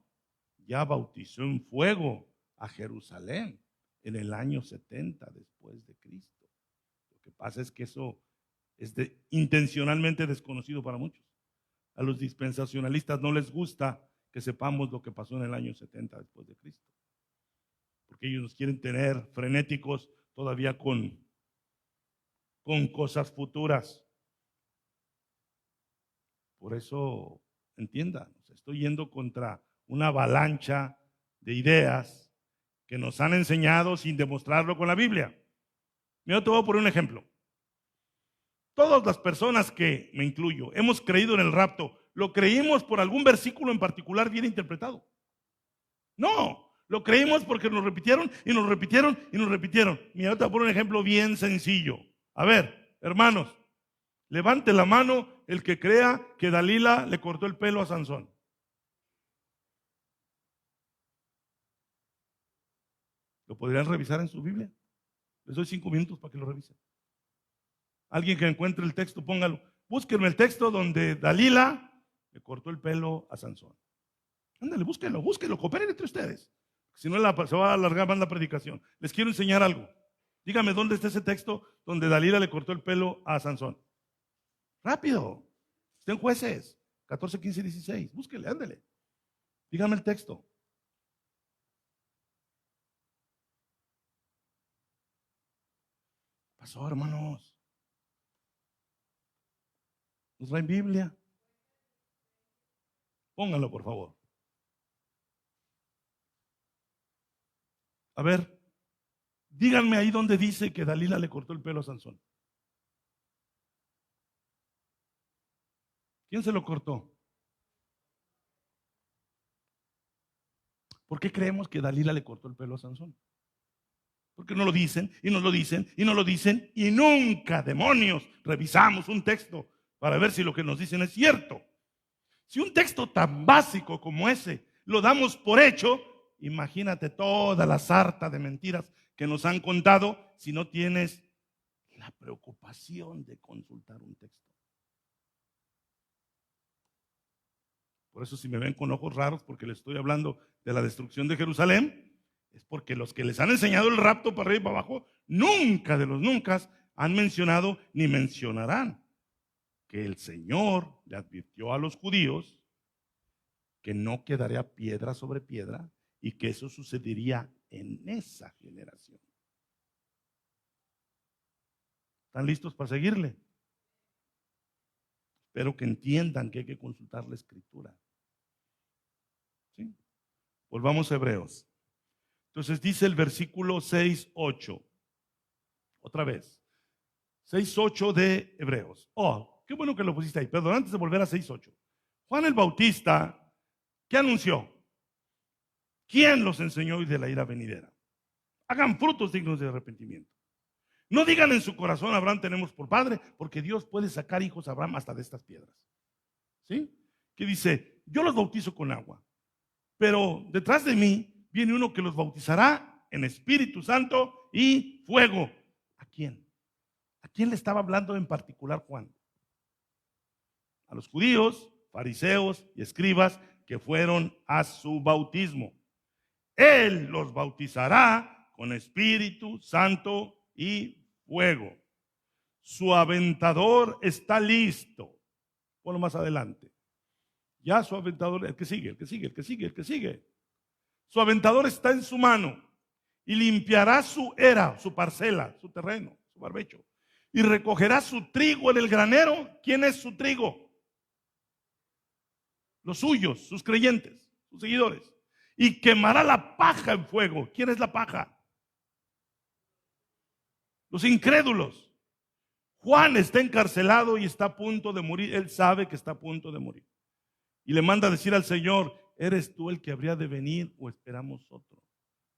S1: ya bautizó en fuego a Jerusalén en el año 70 después de Cristo. Lo que pasa es que eso es intencionalmente desconocido para muchos. A los dispensacionalistas no les gusta que sepamos lo que pasó en el año 70 después de Cristo, porque ellos nos quieren tener frenéticos todavía con cosas futuras. Por eso, entiendan, estoy yendo contra una avalancha de ideas que nos han enseñado sin demostrarlo con la Biblia. Mira, te voy a poner un ejemplo. Todas las personas, que me incluyo, hemos creído en el rapto. ¿Lo creímos por algún versículo en particular bien interpretado? No, lo creímos porque nos repitieron y nos repitieron y nos repitieron. Mira, te voy a poner un ejemplo bien sencillo. A ver, hermanos, levante la mano el que crea que Dalila le cortó el pelo a Sansón. ¿Lo podrían revisar en su Biblia? Les doy 5 minutos para que lo revisen. Alguien que encuentre el texto, póngalo. Búsquenme el texto donde Dalila le cortó el pelo a Sansón. Ándale, búsquenlo, cooperen entre ustedes. Si no, se va a alargar más la predicación. Les quiero enseñar algo. Dígame, ¿dónde está ese texto donde Dalila le cortó el pelo a Sansón? Rápido. Está en Jueces 14, 15 y 16. Búsquele, ándele. Dígame el texto. ¿Qué pasó, hermanos? ¿Nos traen Biblia? Pónganlo, por favor. A ver, díganme ahí donde dice que Dalila le cortó el pelo a Sansón. ¿Quién se lo cortó? ¿Por qué creemos que Dalila le cortó el pelo a Sansón? Porque no lo dicen, y nos lo dicen, y nos lo dicen, y nunca, demonios, revisamos un texto para ver si lo que nos dicen es cierto. Si un texto tan básico como ese lo damos por hecho, imagínate toda la sarta de mentiras que nos han contado si no tienes la preocupación de consultar un texto. Por eso si me ven con ojos raros porque les estoy hablando de la destrucción de Jerusalén, es porque los que les han enseñado el rapto para arriba y para abajo, nunca de los nunca han mencionado ni mencionarán que el Señor le advirtió a los judíos que no quedaría piedra sobre piedra y que eso sucedería en esa generación. ¿Están listos para seguirle? Espero que entiendan que hay que consultar la Escritura. ¿Sí? Volvamos a Hebreos. Entonces dice el versículo 6:8. Otra vez. 6:8 de Hebreos. Oh, qué bueno que lo pusiste ahí. Perdón, antes de volver a 6:8. Juan el Bautista, ¿qué anunció? ¿Quién los enseñó hoy de la ira venidera? Hagan frutos dignos de arrepentimiento. No digan en su corazón, Abraham tenemos por padre, porque Dios puede sacar hijos a Abraham hasta de estas piedras. ¿Sí? Que dice, yo los bautizo con agua, pero detrás de mí viene uno que los bautizará en Espíritu Santo y fuego. ¿A quién? ¿A quién le estaba hablando en particular Juan? A los judíos, fariseos y escribas que fueron a su bautismo. Él los bautizará con Espíritu Santo y fuego. Su aventador está listo. Ponlo más adelante. Ya su aventador, el que sigue. Su aventador está en su mano y limpiará su era, su parcela, su terreno, su barbecho. Y recogerá su trigo en el granero. ¿Quién es su trigo? Los suyos, sus creyentes, sus seguidores. Y quemará la paja en fuego. ¿Quién es la paja? Los incrédulos. Juan está encarcelado y está a punto de morir. Él sabe que está a punto de morir. Y le manda a decir al Señor, ¿eres tú el que habría de venir o esperamos otro?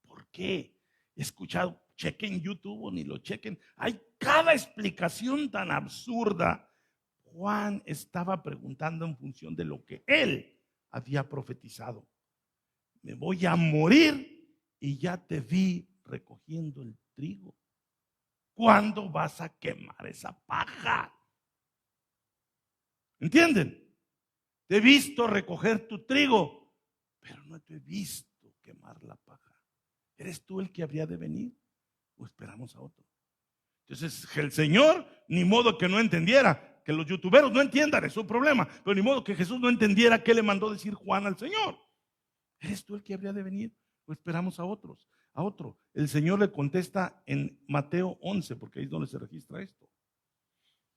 S1: ¿Por qué? He escuchado, chequen YouTube o ni lo chequen. Hay cada explicación tan absurda. Juan estaba preguntando en función de lo que él había profetizado. Me voy a morir y ya te vi recogiendo el trigo. ¿Cuándo vas a quemar esa paja? ¿Entienden? Te he visto recoger tu trigo, pero no te he visto quemar la paja. ¿Eres tú el que habría de venir o esperamos a otro? Entonces el Señor, ni modo que no entendiera, que los youtuberos no entiendan, es un problema, pero ni modo que Jesús no entendiera qué le mandó decir Juan al Señor. ¿Eres tú el que habría de venir o esperamos a otros? A otro. El Señor le contesta en Mateo 11, porque ahí es donde se registra esto.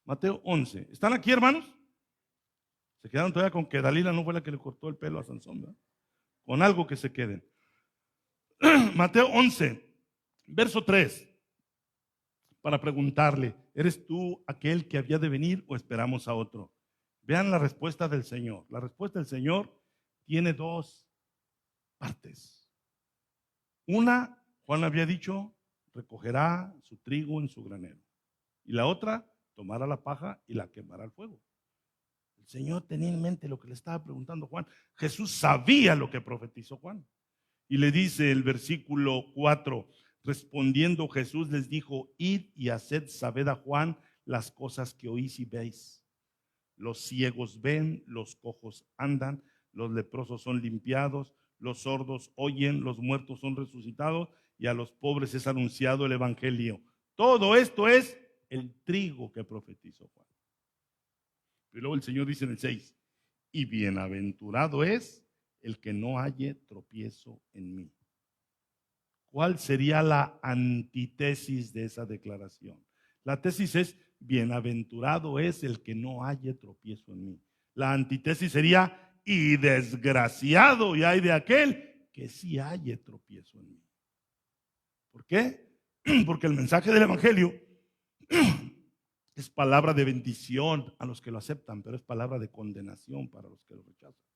S1: Mateo 11. ¿Están aquí, hermanos? Se quedaron todavía con que Dalila no fue la que le cortó el pelo a Sansón, ¿verdad? Con algo que se queden. Mateo 11, verso 3. Para preguntarle, ¿eres tú aquel que había de venir o esperamos a otro? Vean la respuesta del Señor. La respuesta del Señor tiene dos partes. Una, Juan había dicho, recogerá su trigo en su granero. Y la otra, tomará la paja y la quemará al fuego. El Señor tenía en mente lo que le estaba preguntando Juan. Jesús sabía lo que profetizó Juan. Y le dice el versículo 4, respondiendo Jesús les dijo, id y haced saber a Juan las cosas que oís y veis. Los ciegos ven, los cojos andan, los leprosos son limpiados, los sordos oyen, los muertos son resucitados y a los pobres es anunciado el evangelio. Todo esto es el trigo que profetizó Juan. Y luego el Señor dice en el 6, y bienaventurado es el que no halle tropiezo en mí. ¿Cuál sería la antítesis de esa declaración? La tesis es, bienaventurado es el que no halle tropiezo en mí. La antítesis sería, y desgraciado y hay de aquel que sí halle tropiezo en mí. ¿Por qué? Porque el mensaje del evangelio es palabra de bendición a los que lo aceptan, pero es palabra de condenación para los que lo rechazan.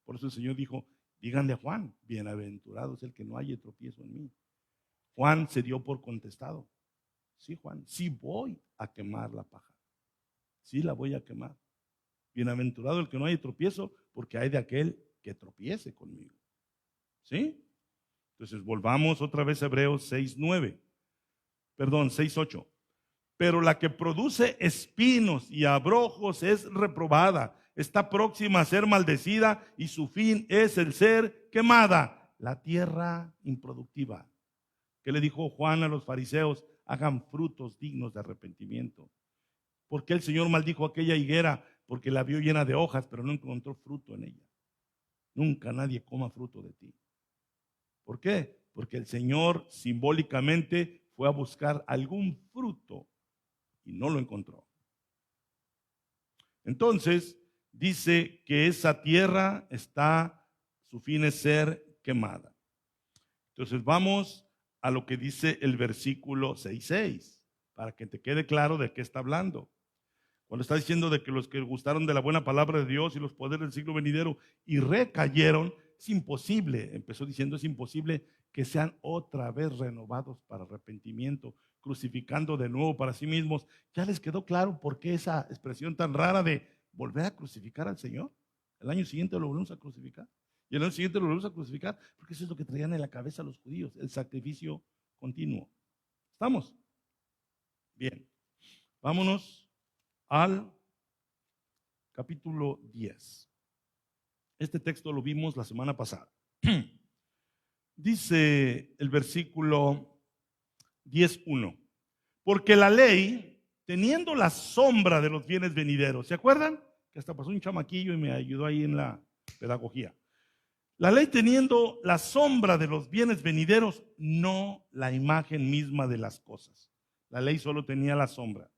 S1: Por eso el Señor dijo, díganle a Juan, bienaventurado es el que no halle tropiezo en mí. Juan se dio por contestado. Sí, Juan, sí voy a quemar la paja. Sí la voy a quemar. Bienaventurado el que no haya tropiezo, porque hay de aquel que tropiece conmigo. ¿Sí? Entonces volvamos otra vez a Hebreos 6:8. Pero la que produce espinos y abrojos es reprobada, está próxima a ser maldecida y su fin es el ser quemada, la tierra improductiva. ¿Qué le dijo Juan a los fariseos? Hagan frutos dignos de arrepentimiento. ¿Por qué el Señor maldijo aquella higuera? Porque la vio llena de hojas, pero no encontró fruto en ella. Nunca nadie coma fruto de ti. ¿Por qué? Porque el Señor simbólicamente fue a buscar algún fruto y no lo encontró. Entonces, dice que esa tierra su fin es ser quemada. Entonces, vamos a lo que dice el versículo 6:6, para que te quede claro de qué está hablando. Cuando está diciendo de que los que gustaron de la buena palabra de Dios y los poderes del siglo venidero y recayeron, es imposible, empezó diciendo, es imposible que sean otra vez renovados para arrepentimiento, crucificando de nuevo para sí mismos. ¿Ya les quedó claro por qué esa expresión tan rara de volver a crucificar al Señor? El año siguiente lo volvemos a crucificar. Y el año siguiente lo volvemos a crucificar, porque eso es lo que traían en la cabeza los judíos, el sacrificio continuo. ¿Estamos? Bien. Vámonos al capítulo 10. Este texto lo vimos la semana pasada. Dice el versículo 10:1. Porque la ley, teniendo la sombra de los bienes venideros, ¿se acuerdan? Que hasta pasó un chamaquillo y me ayudó ahí en la pedagogía. La ley teniendo la sombra de los bienes venideros, no la imagen misma de las cosas. La ley solo tenía la sombra.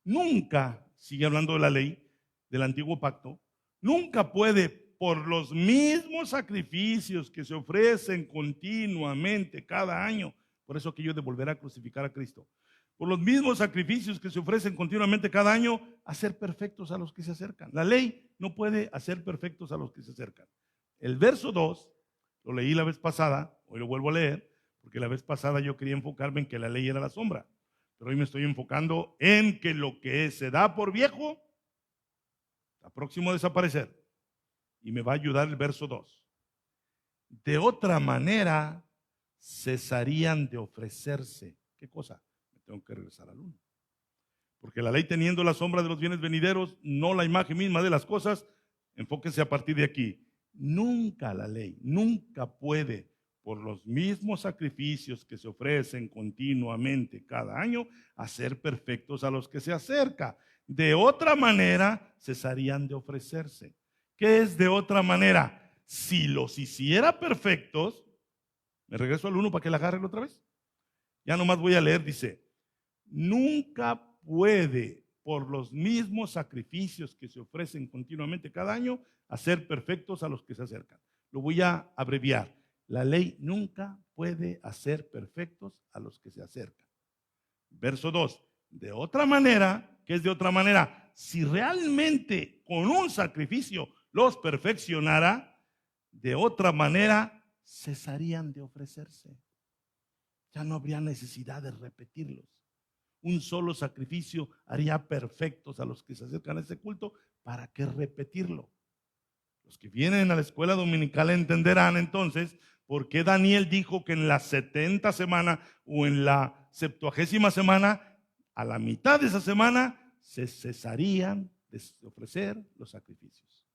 S1: Nunca, sigue hablando de la ley del antiguo pacto, nunca puede, por los mismos sacrificios que se ofrecen continuamente cada año, por eso aquello de volver a crucificar a Cristo, por los mismos sacrificios que se ofrecen continuamente cada año, hacer perfectos a los que se acercan. La ley no puede hacer perfectos a los que se acercan. El verso 2, lo leí la vez pasada, hoy lo vuelvo a leer, porque la vez pasada yo quería enfocarme en que la ley era la sombra, pero hoy me estoy enfocando en que lo que se da por viejo está próximo a desaparecer. Y me va a ayudar el verso 2. De otra manera, cesarían de ofrecerse. ¿Qué cosa? Me tengo que regresar al 1. Porque la ley teniendo la sombra de los bienes venideros, no la imagen misma de las cosas, enfóquense a partir de aquí. Nunca la ley, nunca puede, por los mismos sacrificios que se ofrecen continuamente cada año, hacer perfectos a los que se acercan. De otra manera, cesarían de ofrecerse. ¿Qué es de otra manera? Si los hiciera perfectos, me regreso al 1 para que la agarren otra vez. Ya nomás voy a leer, dice, nunca puede, por los mismos sacrificios que se ofrecen continuamente cada año, hacer perfectos a los que se acercan. Lo voy a abreviar. La ley nunca puede hacer perfectos a los que se acercan. Verso 2. De otra manera, ¿qué es de otra manera? Si realmente con un sacrificio los perfeccionara, de otra manera cesarían de ofrecerse. Ya no habría necesidad de repetirlos. Un solo sacrificio haría perfectos a los que se acercan a ese culto. ¿Para qué repetirlo? Los que vienen a la escuela dominical entenderán entonces por qué Daniel dijo que en la 70 semana o en la 70ª semana, a la mitad de esa semana, se cesarían de ofrecer los sacrificios.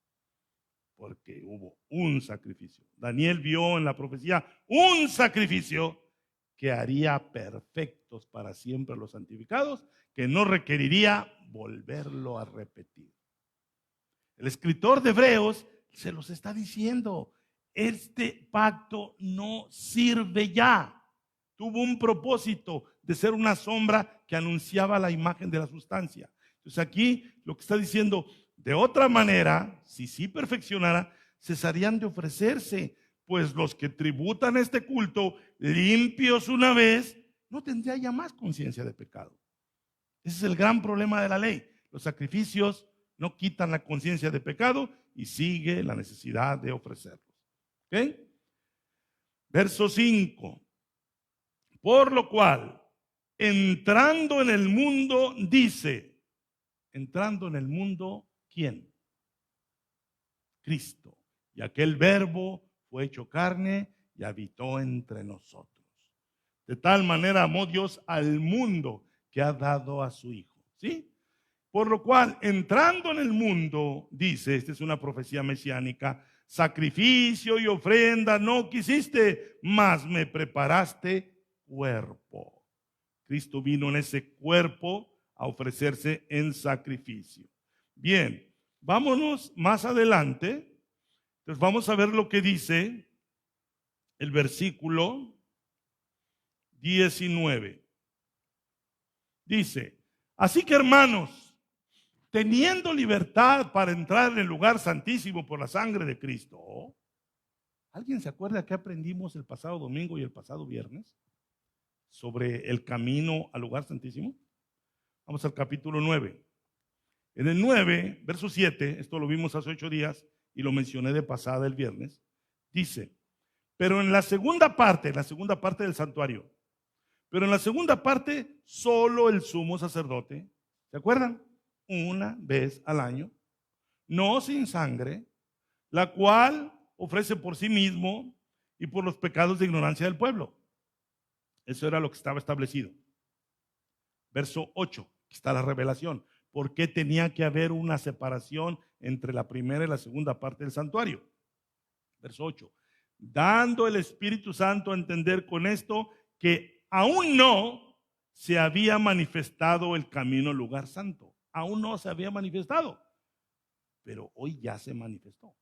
S1: porque hubo un sacrificio. Daniel vio en la profecía un sacrificio que haría perfectos para siempre a los santificados, que no requeriría volverlo a repetir. El escritor de Hebreos se los está diciendo, este pacto no sirve ya. Tuvo un propósito de ser una sombra que anunciaba la imagen de la sustancia. Entonces aquí lo que está diciendo, de otra manera, si sí perfeccionara, cesarían de ofrecerse, pues los que tributan este culto, limpios una vez, no tendrían ya más conciencia de pecado. Ese es el gran problema de la ley. Los sacrificios no quitan la conciencia de pecado y sigue la necesidad de ofrecerlos. ¿Ok? Verso 5. Por lo cual, entrando en el mundo, dice, entrando en el mundo, ¿quién? Cristo. Y aquel verbo fue hecho carne y habitó entre nosotros. De tal manera amó Dios al mundo que ha dado a su Hijo. ¿Sí? Por lo cual, entrando en el mundo, dice, esta es una profecía mesiánica, sacrificio y ofrenda no quisiste, mas me preparaste cuerpo. Cristo vino en ese cuerpo a ofrecerse en sacrificio. Bien, vámonos más adelante. Entonces vamos a ver lo que dice el versículo 19. Dice, así que hermanos, teniendo libertad para entrar en el lugar santísimo por la sangre de Cristo. ¿Alguien se acuerda que aprendimos el pasado domingo y el pasado viernes sobre el camino al lugar santísimo? Vamos al capítulo 9. En el 9, verso 7, esto lo vimos hace 8 días y lo mencioné de pasada el viernes, dice, pero en la segunda parte del santuario, pero en la segunda parte solo el sumo sacerdote, ¿se acuerdan? Una vez al año, no sin sangre, la cual ofrece por sí mismo y por los pecados de ignorancia del pueblo. Eso era lo que estaba establecido. Verso 8, aquí está la revelación. ¿Por qué tenía que haber una separación entre la primera y la segunda parte del santuario? Verso 8, dando el Espíritu Santo a entender con esto que aún no se había manifestado el camino al lugar santo. Aún no se había manifestado, pero hoy ya se manifestó.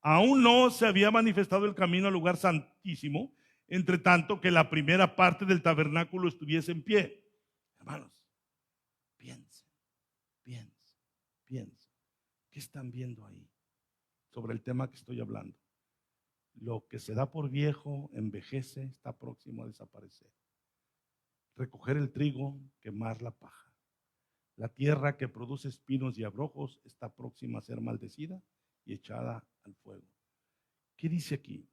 S1: Aún no se había manifestado el camino al lugar santísimo, entre tanto que la primera parte del tabernáculo estuviese en pie. Hermanos, piensen. ¿Qué están viendo ahí sobre el tema que estoy hablando? Lo que se da por viejo envejece, está próximo a desaparecer. Recoger el trigo, quemar la paja. La tierra que produce espinos y abrojos está próxima a ser maldecida y echada al fuego. ¿Qué dice aquí?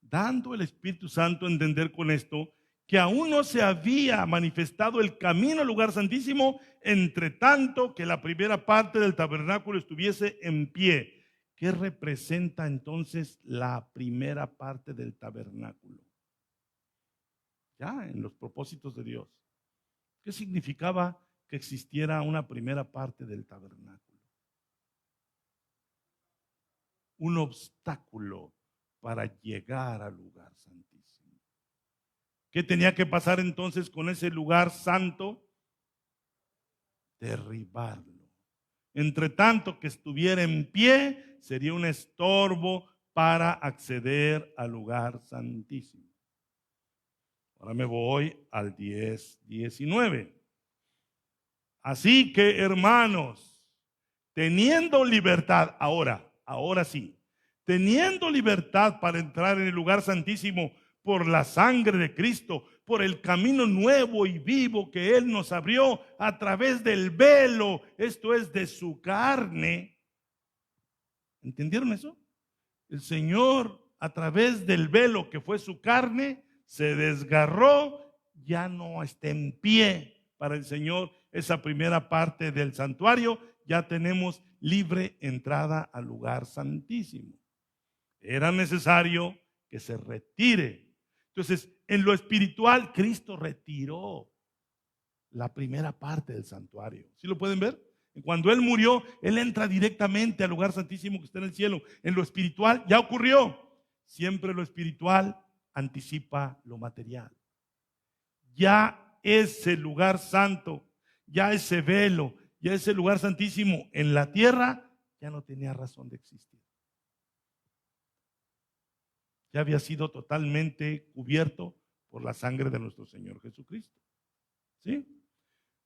S1: Dando el Espíritu Santo a entender con esto que aún no se había manifestado el camino al lugar santísimo, entre tanto que la primera parte del tabernáculo estuviese en pie. ¿Qué representa entonces la primera parte del tabernáculo? Ya en los propósitos de Dios. ¿Qué significaba que existiera una primera parte del tabernáculo? Un obstáculo para llegar al lugar santísimo. ¿Qué tenía que pasar entonces con ese lugar santo? Derribarlo. Entre tanto que estuviera en pie, sería un estorbo para acceder al lugar santísimo. Ahora me voy al 10:19. Así que, hermanos, teniendo libertad, ahora sí, teniendo libertad para entrar en el lugar santísimo por la sangre de Cristo, por el camino nuevo y vivo que Él nos abrió a través del velo, esto es de su carne. ¿Entendieron eso? El Señor, a través del velo que fue su carne, se desgarró, ya no está en pie para el Señor esa primera parte del santuario, ya tenemos libre entrada al lugar santísimo. Era necesario que se retire. Entonces, en lo espiritual, Cristo retiró la primera parte del santuario. ¿Sí lo pueden ver? Cuando Él murió, Él entra directamente al lugar santísimo que está en el cielo. En lo espiritual ya ocurrió. Siempre lo espiritual anticipa lo material. Ya ese lugar santo, ya ese velo, ya ese lugar santísimo en la tierra, ya no tenía razón de existir. Ya había sido totalmente cubierto por la sangre de nuestro Señor Jesucristo. ¿Sí?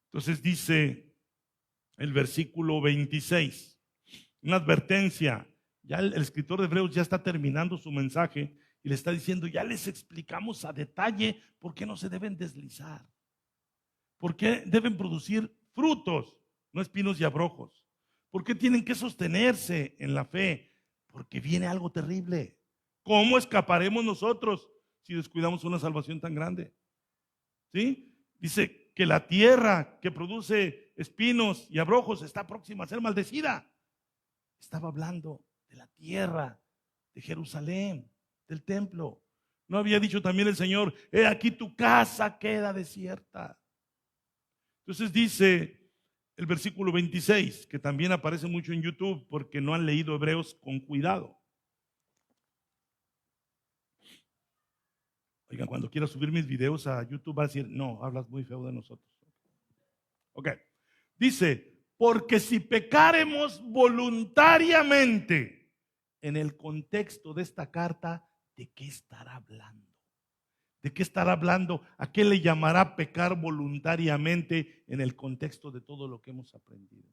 S1: Entonces dice el versículo 26, una advertencia. Ya el escritor de Hebreos ya está terminando su mensaje y le está diciendo, ya les explicamos a detalle por qué no se deben deslizar, por qué deben producir frutos, no espinos y abrojos, por qué tienen que sostenerse en la fe, porque viene algo terrible. ¿Cómo escaparemos nosotros si descuidamos una salvación tan grande? ¿Sí? Dice que la tierra que produce espinos y abrojos está próxima a ser maldecida. Estaba hablando de la tierra, de Jerusalén, del templo. ¿No había dicho también el Señor, he aquí tu casa queda desierta? Entonces dice el versículo 26, que también aparece mucho en YouTube porque no han leído Hebreos con cuidado. Oigan, cuando quiera subir mis videos a YouTube va a decir, no, hablas muy feo de nosotros. Ok, dice, porque si pecáremos voluntariamente, en el contexto de esta carta, ¿de qué estará hablando? ¿De qué estará hablando? ¿A qué le llamará pecar voluntariamente en el contexto de todo lo que hemos aprendido?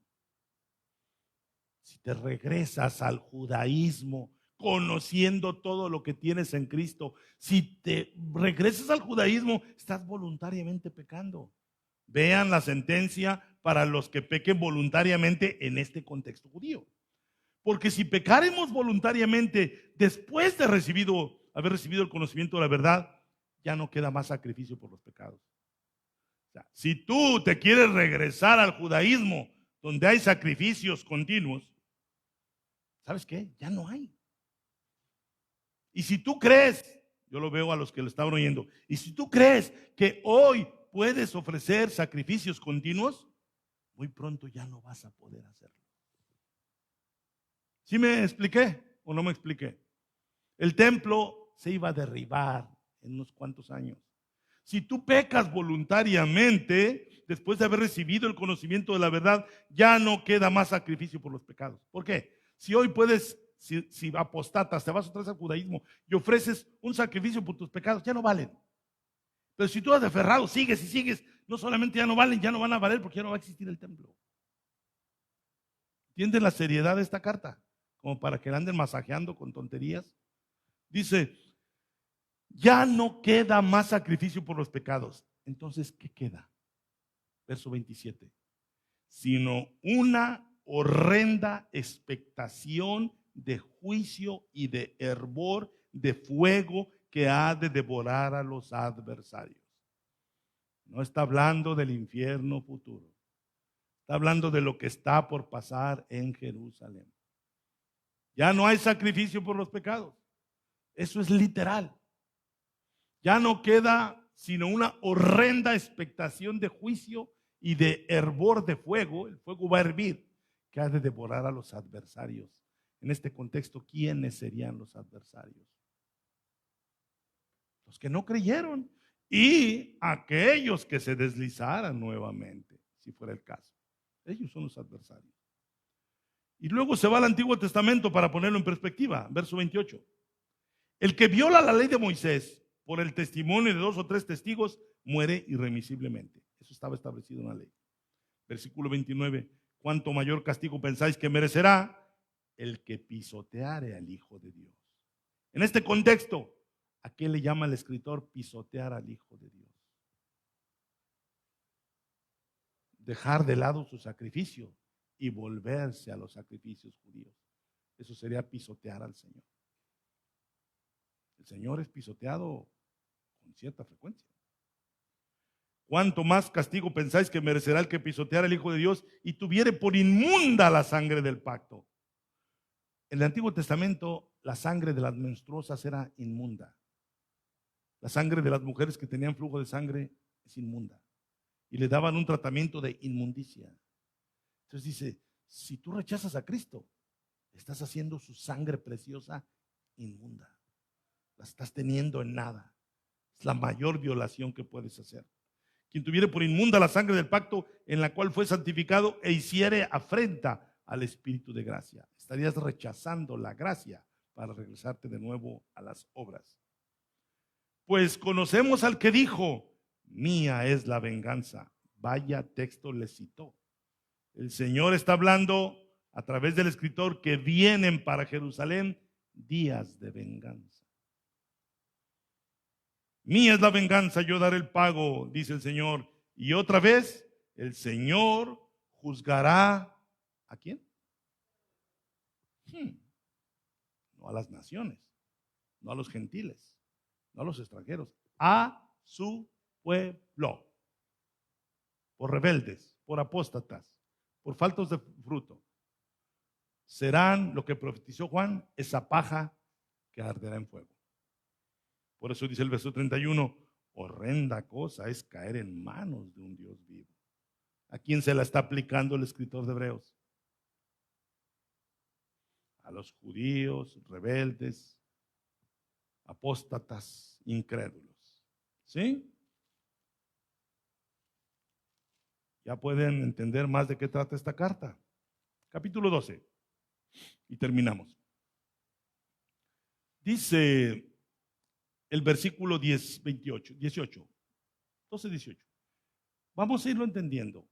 S1: Si te regresas al judaísmo, conociendo todo lo que tienes en Cristo, si te regresas al judaísmo, estás voluntariamente pecando. Vean la sentencia para los que pequen voluntariamente en este contexto judío. Porque si pecaremos voluntariamente después de haber recibido el conocimiento de la verdad, ya no queda más sacrificio por los pecados. O sea, si tú te quieres regresar al judaísmo, donde hay sacrificios continuos, ¿sabes qué? Ya no hay. Y si tú crees, yo lo veo a los que lo estaban oyendo, y si tú crees que hoy puedes ofrecer sacrificios continuos, muy pronto ya no vas a poder hacerlo. ¿Sí me expliqué o no me expliqué? El templo se iba a derribar en unos cuantos años. Si tú pecas voluntariamente, después de haber recibido el conocimiento de la verdad, ya no queda más sacrificio por los pecados. ¿Por qué? Si hoy puedes, si apostatas, te vas otra vez al judaísmo y ofreces un sacrificio por tus pecados, ya no valen. Pero si tú has aferrado, sigues y sigues, no solamente ya no valen, ya no van a valer porque ya no va a existir el templo. ¿Entienden la seriedad de esta carta? Como para que la anden masajeando con tonterías. Dice, ya no queda más sacrificio por los pecados. Entonces, ¿qué queda? Verso 27. Sino una horrenda expectación de juicio y de hervor de fuego que ha de devorar a los adversarios. No está hablando del infierno futuro. Está hablando de lo que está por pasar en Jerusalén. Ya no hay sacrificio por los pecados. Eso es literal. Ya no queda sino una horrenda expectación de juicio y de hervor de fuego. El fuego va a hervir, que ha de devorar a los adversarios. En este contexto, ¿quiénes serían los adversarios? Los que no creyeron y aquellos que se deslizaran nuevamente, si fuera el caso. Ellos son los adversarios. Y luego se va al Antiguo Testamento para ponerlo en perspectiva. Verso 28. El que viola la ley de Moisés por el testimonio de 2 o 3 testigos muere irremisiblemente. Eso estaba establecido en la ley. Versículo 29. ¿Cuánto mayor castigo pensáis que merecerá el que pisoteare al Hijo de Dios? En este contexto, ¿a qué le llama el escritor pisotear al Hijo de Dios? Dejar de lado su sacrificio y volverse a los sacrificios judíos. Eso sería pisotear al Señor. El Señor es pisoteado con cierta frecuencia. ¿Cuánto más castigo pensáis que merecerá el que pisoteara al Hijo de Dios y tuviere por inmunda la sangre del pacto? En el Antiguo Testamento, la sangre de las menstruosas era inmunda. La sangre de las mujeres que tenían flujo de sangre es inmunda. Y le daban un tratamiento de inmundicia. Entonces dice, si tú rechazas a Cristo, estás haciendo su sangre preciosa inmunda. La estás teniendo en nada. Es la mayor violación que puedes hacer. Quien tuviere por inmunda la sangre del pacto en la cual fue santificado e hiciere afrenta al Espíritu de gracia. Estarías rechazando la gracia para regresarte de nuevo a las obras. Pues conocemos al que dijo, mía es la venganza. Vaya texto le citó. El Señor está hablando a través del escritor que vienen para Jerusalén días de venganza. Mía es la venganza, yo daré el pago, dice el Señor. Y otra vez, el Señor juzgará ¿a quién? No a las naciones, no a los gentiles, no a los extranjeros, a su pueblo. Por rebeldes, por apóstatas, por faltos de fruto. Serán lo que profetizó Juan, esa paja que arderá en fuego. Por eso dice el verso 31, horrenda cosa es caer en manos de un Dios vivo. ¿A quién se la está aplicando el escritor de Hebreos? A los judíos, rebeldes, apóstatas, incrédulos. ¿Sí? Ya pueden entender más de qué trata esta carta. Capítulo 12. Y terminamos. Dice el versículo 18. 12, 18. Vamos a irlo entendiendo.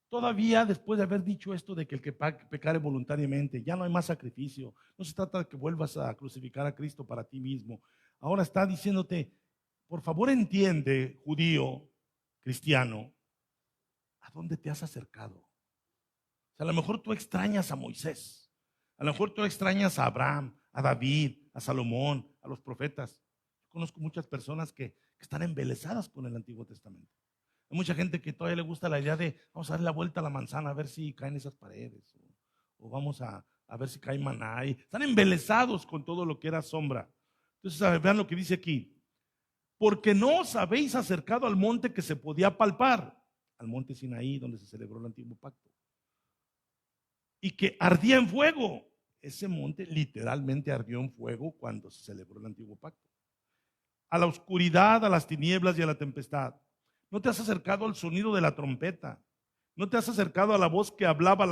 S1: Todavía después de haber dicho esto de que el que pecare voluntariamente, ya no hay más sacrificio. No se trata de que vuelvas a crucificar a Cristo para ti mismo. Ahora está diciéndote, por favor entiende, judío, cristiano, ¿a dónde te has acercado? O sea, a lo mejor tú extrañas a Moisés. A lo mejor tú extrañas a Abraham, a David, a Salomón, a los profetas. Conozco muchas personas que están embelesadas con el Antiguo Testamento. Hay mucha gente que todavía le gusta la idea de vamos a darle la vuelta a la manzana a ver si caen esas paredes o vamos a ver si cae maná. Están embelesados con todo lo que era sombra. Entonces vean lo que dice aquí. Porque no os habéis acercado al monte que se podía palpar, al monte Sinaí donde se celebró el antiguo pacto, y que ardía en fuego. Ese monte literalmente ardió en fuego cuando se celebró el antiguo pacto. A la oscuridad, a las tinieblas y a la tempestad. No te has acercado al sonido de la trompeta. No te has acercado a la voz que hablaba,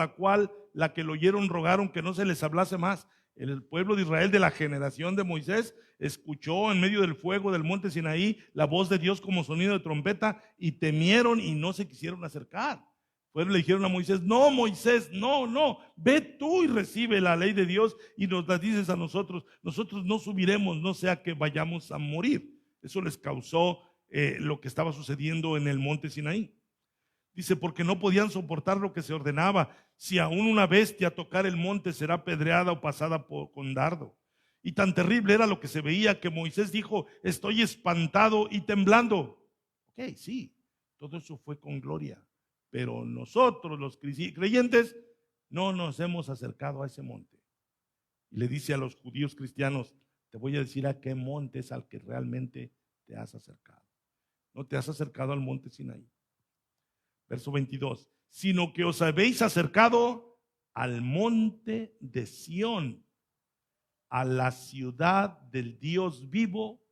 S1: la que lo oyeron rogaron que no se les hablase más. El pueblo de Israel de la generación de Moisés escuchó en medio del fuego del monte Sinaí la voz de Dios como sonido de trompeta y temieron y no se quisieron acercar. Pues le dijeron a Moisés, no Moisés, no, ve tú y recibe la ley de Dios y nos la dices a nosotros no subiremos, no sea que vayamos a morir. Eso les causó lo que estaba sucediendo en el monte Sinaí. Dice, porque no podían soportar lo que se ordenaba. Si aún una bestia tocar el monte será apedreada o pasada con dardo. Y tan terrible era lo que se veía que Moisés dijo, estoy espantado y temblando. Ok, sí, todo eso fue con gloria. Pero nosotros los creyentes no nos hemos acercado a ese monte. Y le dice a los judíos cristianos, te voy a decir a qué monte es al que realmente te has acercado. No te has acercado al monte Sinaí. Verso 22, sino que os habéis acercado al monte de Sión, a la ciudad del Dios vivo,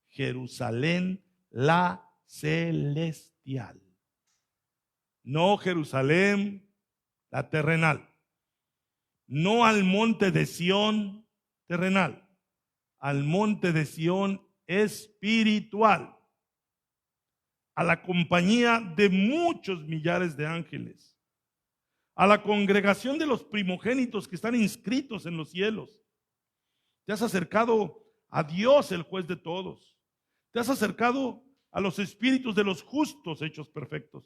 S1: Jerusalén la celestial. No Jerusalén la terrenal. No al monte de Sión terrenal, al monte de Sión espiritual, a la compañía de muchos millares de ángeles, a la congregación de los primogénitos que están inscritos en los cielos. Te has acercado a Dios, el juez de todos. Te has acercado a los espíritus de los justos hechos perfectos.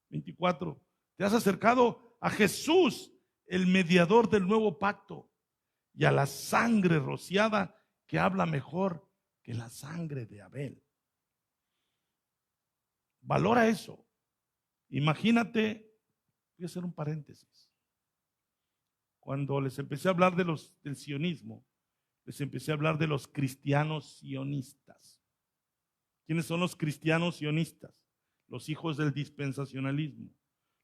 S1: 24. Te has acercado a Jesús, el mediador del nuevo pacto, y a la sangre rociada que habla mejor que la sangre de Abel. Valora eso. Imagínate, voy a hacer un paréntesis. Cuando les empecé a hablar del sionismo, les empecé a hablar de los cristianos sionistas. ¿Quiénes son los cristianos sionistas? Los hijos del dispensacionalismo,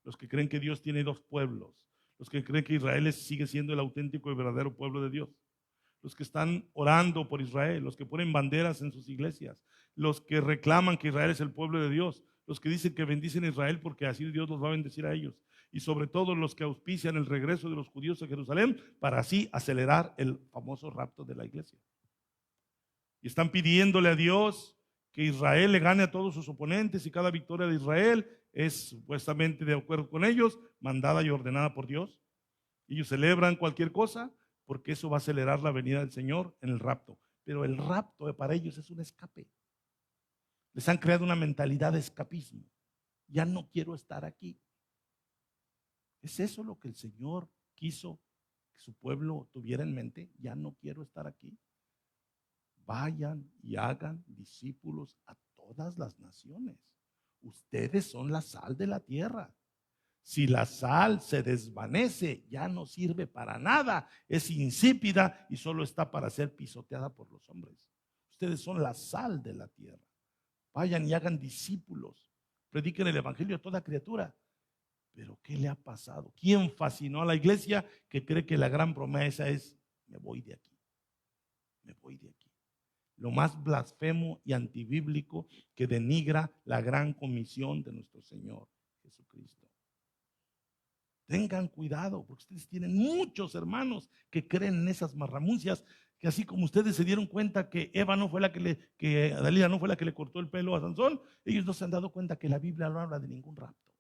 S1: los que creen que Dios tiene dos pueblos, los que creen que Israel sigue siendo el auténtico y verdadero pueblo de Dios, los que están orando por Israel, los que ponen banderas en sus iglesias, los que reclaman que Israel es el pueblo de Dios, los que dicen que bendicen a Israel porque así Dios los va a bendecir a ellos, y sobre todo los que auspician el regreso de los judíos a Jerusalén para así acelerar el famoso rapto de la iglesia. Y están pidiéndole a Dios que Israel le gane a todos sus oponentes, y cada victoria de Israel es supuestamente, de acuerdo con ellos, mandada y ordenada por Dios. Ellos celebran cualquier cosa porque eso va a acelerar la venida del Señor en el rapto. Pero el rapto para ellos es un escape. Les han creado una mentalidad de escapismo. Ya no quiero estar aquí. ¿Es eso lo que el Señor quiso que su pueblo tuviera en mente? Ya no quiero estar aquí. Vayan y hagan discípulos a todas las naciones. Ustedes son la sal de la tierra. Si la sal se desvanece, ya no sirve para nada, es insípida y solo está para ser pisoteada por los hombres. Ustedes son la sal de la tierra. Vayan y hagan discípulos, prediquen el evangelio a toda criatura. Pero ¿qué le ha pasado? ¿Quién fascinó a la iglesia que cree que la gran promesa es: me voy de aquí, me voy de aquí? Lo más blasfemo y antibíblico que denigra la gran comisión de nuestro Señor Jesucristo. Tengan cuidado, porque ustedes tienen muchos hermanos que creen en esas marramuncias, que así como ustedes se dieron cuenta que Eva no fue la que Dalila no fue la que le cortó el pelo a Sansón, ellos no se han dado cuenta que la Biblia no habla de ningún rapto.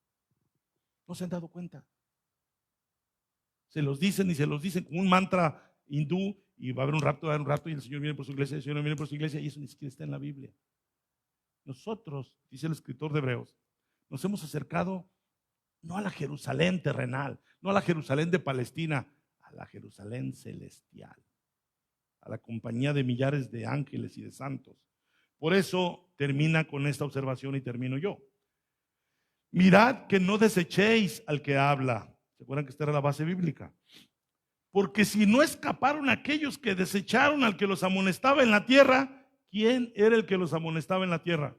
S1: No se han dado cuenta. Se los dicen y se los dicen como un mantra hindú, y va a haber un rapto, y el Señor viene por su iglesia, el Señor viene por su iglesia, y eso ni siquiera está en la Biblia. Nosotros, dice el escritor de Hebreos, nos hemos acercado no a la Jerusalén terrenal, no a la Jerusalén de Palestina, a la Jerusalén celestial, a la compañía de millares de ángeles y de santos. Por eso termina con esta observación y termino yo. Mirad que no desechéis al que habla. ¿Se acuerdan que esta era la base bíblica? Porque si no escaparon aquellos que desecharon al que los amonestaba en la tierra, ¿quién era el que los amonestaba en la tierra?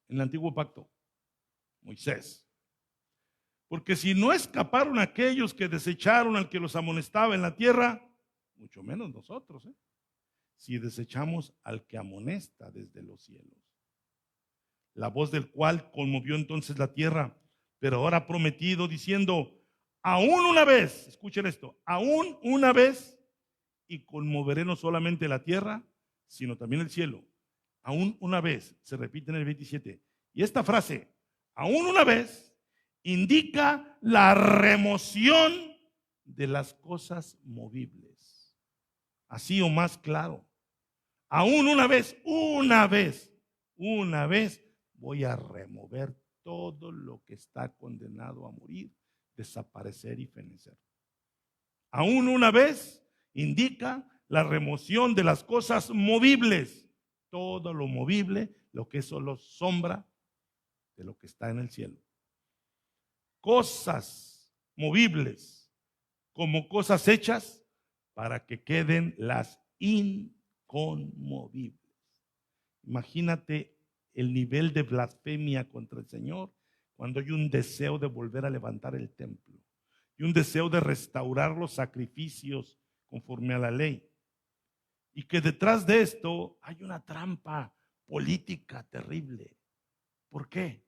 S1: En el antiguo pacto, Moisés. Porque si no escaparon aquellos que desecharon al que los amonestaba en la tierra, mucho menos nosotros, si desechamos al que amonesta desde los cielos. La voz del cual conmovió entonces la tierra, pero ahora ha prometido diciendo: aún una vez, escuchen esto, aún una vez, y conmoveré no solamente la tierra, sino también el cielo. Aún una vez, se repite en el 27. Y esta frase, aún una vez, indica la remoción de las cosas movibles. Así o más claro. Aún una vez voy a remover todo lo que está condenado a morir, desaparecer y fenecer. Aún una vez indica la remoción de las cosas movibles. Todo lo movible, lo que es solo sombra de lo que está en el cielo. Cosas movibles como cosas hechas para que queden las inconmovibles. Imagínate el nivel de blasfemia contra el Señor cuando hay un deseo de volver a levantar el templo y un deseo de restaurar los sacrificios conforme a la ley, y que detrás de esto hay una trampa política terrible. ¿Por qué?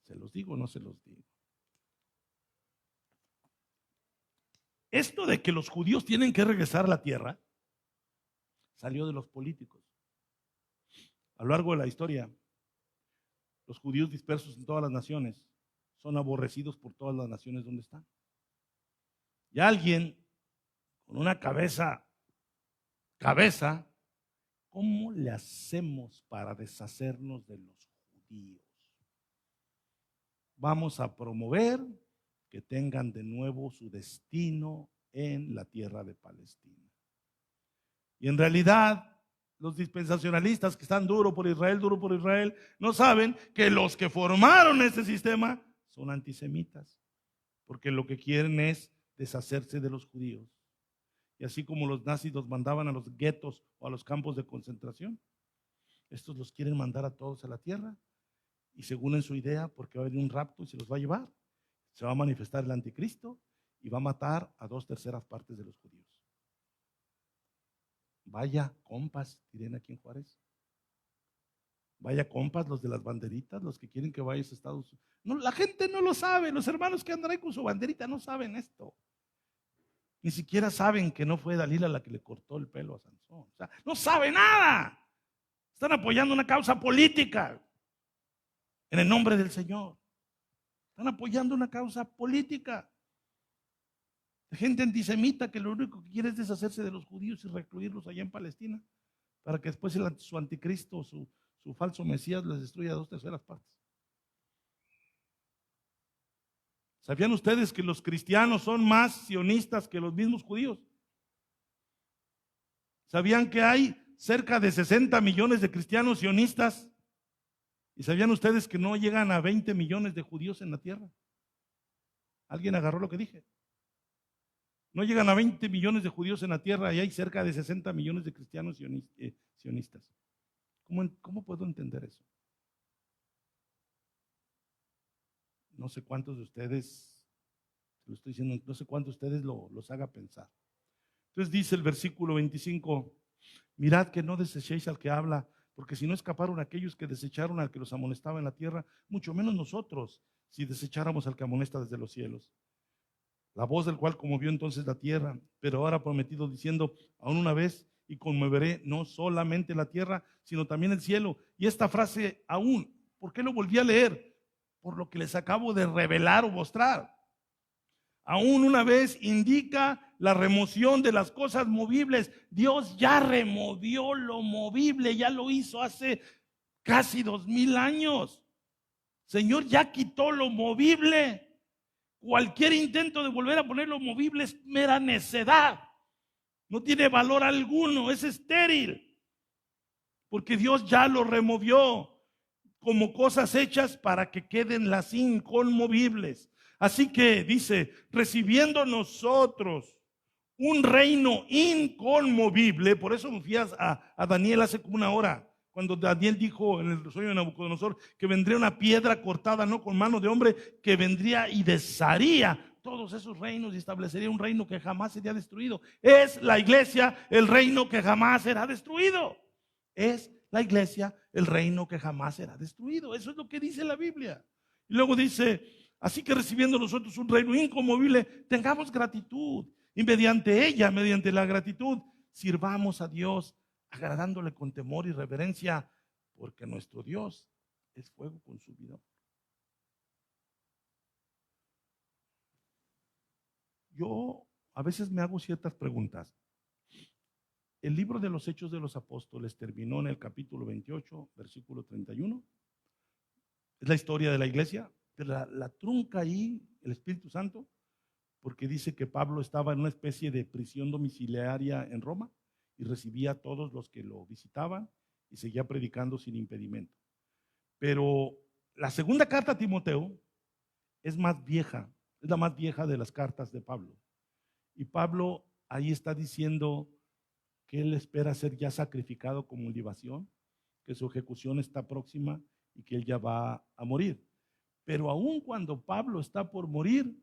S1: ¿Se los digo o no se los digo? Esto de que los judíos tienen que regresar a la tierra salió de los políticos. A lo largo de la historia, los judíos dispersos en todas las naciones son aborrecidos por todas las naciones donde están. Y alguien con una cabeza, ¿cómo le hacemos para deshacernos de los judíos? Vamos a promover que tengan de nuevo su destino en la tierra de Palestina. Y en realidad, los dispensacionalistas que están duro por Israel, no saben que los que formaron este sistema son antisemitas, porque lo que quieren es deshacerse de los judíos. Y así como los nazis los mandaban a los guetos o a los campos de concentración, estos los quieren mandar a todos a la tierra. y según en su idea, porque va a venir un rapto y se los va a llevar. Se va a manifestar el anticristo y va a matar a 2/3 partes de los judíos. Vaya compas, dirían aquí en Juárez. Vaya compas los de las banderitas, los que quieren que vayas a Estados Unidos. No, la gente no lo sabe, los hermanos que andan ahí con su banderita no saben esto. Ni siquiera saben que no fue Dalila la que le cortó el pelo a Sansón. O sea, no sabe nada. Están apoyando una causa política en el nombre del Señor. Están apoyando una causa política. Gente antisemita que lo único que quiere es deshacerse de los judíos y recluirlos allá en Palestina para que después su anticristo, su falso Mesías les destruya 2/3 partes. ¿Sabían ustedes que los cristianos son más sionistas que los mismos judíos? ¿Sabían que hay cerca de 60 millones de cristianos sionistas? ¿Y sabían ustedes que no llegan a 20 millones de judíos en la tierra? ¿Alguien agarró lo que dije? No llegan a 20 millones de judíos en la tierra y hay cerca de 60 millones de cristianos sionistas. ¿Cómo puedo entender eso? No sé cuántos de ustedes, se lo estoy diciendo, no sé cuántos de ustedes los haga pensar. Entonces dice el versículo 25, mirad que no desechéis al que habla, porque si no escaparon aquellos que desecharon al que los amonestaba en la tierra, mucho menos nosotros, si desecháramos al que amonesta desde los cielos. La voz del cual conmovió entonces la tierra, pero ahora ha prometido diciendo, aún una vez, y conmoveré no solamente la tierra, sino también el cielo. Y esta frase aún, ¿por qué lo volví a leer? Por lo que les acabo de revelar o mostrar. Aún una vez indica la remoción de las cosas movibles. Dios ya removió lo movible, ya lo hizo hace casi 2000 años. Señor ya quitó lo movible. Cualquier intento de volver a poner lo movible es mera necedad. No tiene valor alguno, es estéril. Porque Dios ya lo removió como cosas hechas para que queden las inconmovibles. Así que dice, recibiendo nosotros un reino inconmovible, por eso me fui a Daniel hace como una hora, cuando Daniel dijo en el sueño de Nabucodonosor que vendría una piedra cortada, no con mano de hombre, que vendría y desharía todos esos reinos y establecería un reino que jamás sería destruido. Es la iglesia el reino que jamás será destruido. Es la iglesia el reino que jamás será destruido. Eso es lo que dice la Biblia. Y luego dice, así que recibiendo nosotros un reino inconmovible, tengamos gratitud. Y mediante ella, mediante la gratitud, sirvamos a Dios, agradándole con temor y reverencia, porque nuestro Dios es fuego consumidor. Yo a veces me hago ciertas preguntas. El libro de los Hechos de los Apóstoles terminó en el capítulo 28, versículo 31. Es la historia de la iglesia, pero la trunca ahí el Espíritu Santo, porque dice que Pablo estaba en una especie de prisión domiciliaria en Roma y recibía a todos los que lo visitaban y seguía predicando sin impedimento. Pero la segunda carta a Timoteo es más vieja, es la más vieja de las cartas de Pablo. Y Pablo ahí está diciendo que él espera ser ya sacrificado como libación, que su ejecución está próxima y que él ya va a morir. Pero aun cuando Pablo está por morir,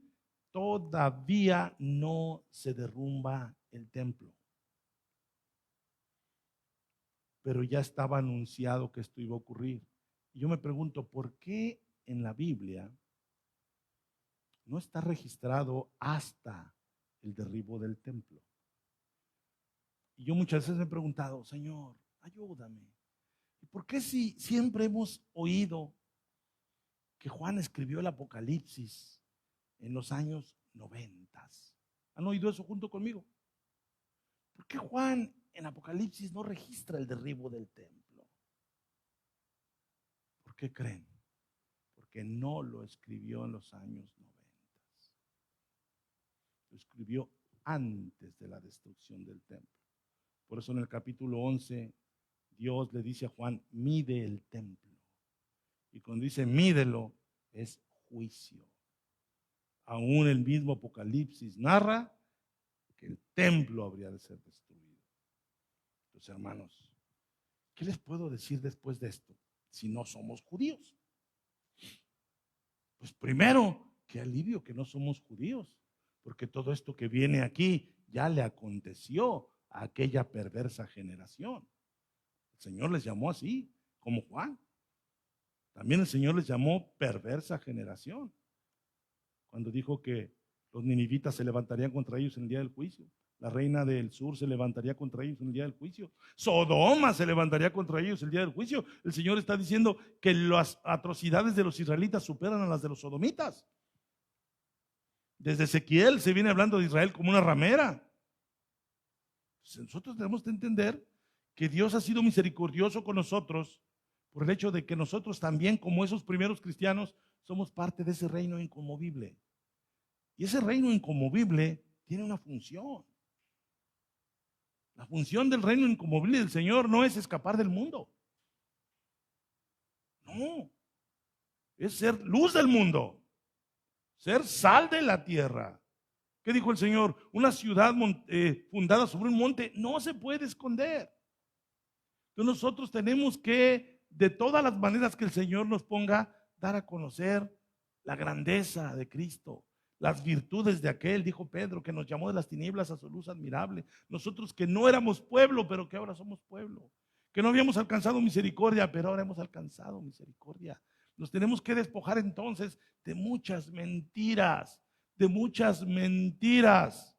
S1: todavía no se derrumba el templo. Pero ya estaba anunciado que esto iba a ocurrir. Y yo me pregunto, ¿por qué en la Biblia no está registrado hasta el derribo del templo? Y yo muchas veces me he preguntado, Señor, ayúdame. ¿Y por qué si siempre hemos oído que Juan escribió el Apocalipsis en los años 90? ¿Han oído eso junto conmigo? ¿Por qué Juan en Apocalipsis no registra el derribo del templo? ¿Por qué creen? Porque no lo escribió en los años 90. Lo escribió antes de la destrucción del templo. Por eso en el capítulo 11 Dios le dice a Juan, mide el templo. Y cuando dice mídelo, es juicio. Aún el mismo Apocalipsis narra que el templo habría de ser destruido. Entonces, hermanos, ¿qué les puedo decir después de esto? Si no somos judíos. Pues primero, qué alivio que no somos judíos, porque todo esto que viene aquí ya le aconteció a aquella perversa generación. El Señor les llamó así, como Juan. También el Señor les llamó perversa generación, cuando dijo que los ninivitas se levantarían contra ellos en el día del juicio. La reina del sur se levantaría contra ellos en el día del juicio. Sodoma se levantaría contra ellos el día del juicio. El Señor está diciendo que las atrocidades de los israelitas superan a las de los sodomitas. Desde Ezequiel se viene hablando de Israel como una ramera. Nosotros tenemos que entender que Dios ha sido misericordioso con nosotros por el hecho de que nosotros también, como esos primeros cristianos, somos parte de ese reino inconmovible. Y ese reino inconmovible tiene una función. La función del reino inconmovible del Señor no es escapar del mundo. No. Es ser luz del mundo. Ser sal de la tierra. ¿Qué dijo el Señor? Una ciudad fundada sobre un monte no se puede esconder. Entonces nosotros tenemos que, de todas las maneras que el Señor nos ponga, dar a conocer la grandeza de Cristo, las virtudes de aquel, dijo Pedro, que nos llamó de las tinieblas a su luz admirable. Nosotros que no éramos pueblo, pero que ahora somos pueblo. Que no habíamos alcanzado misericordia, pero ahora hemos alcanzado misericordia. Nos tenemos que despojar entonces de muchas mentiras, de muchas mentiras.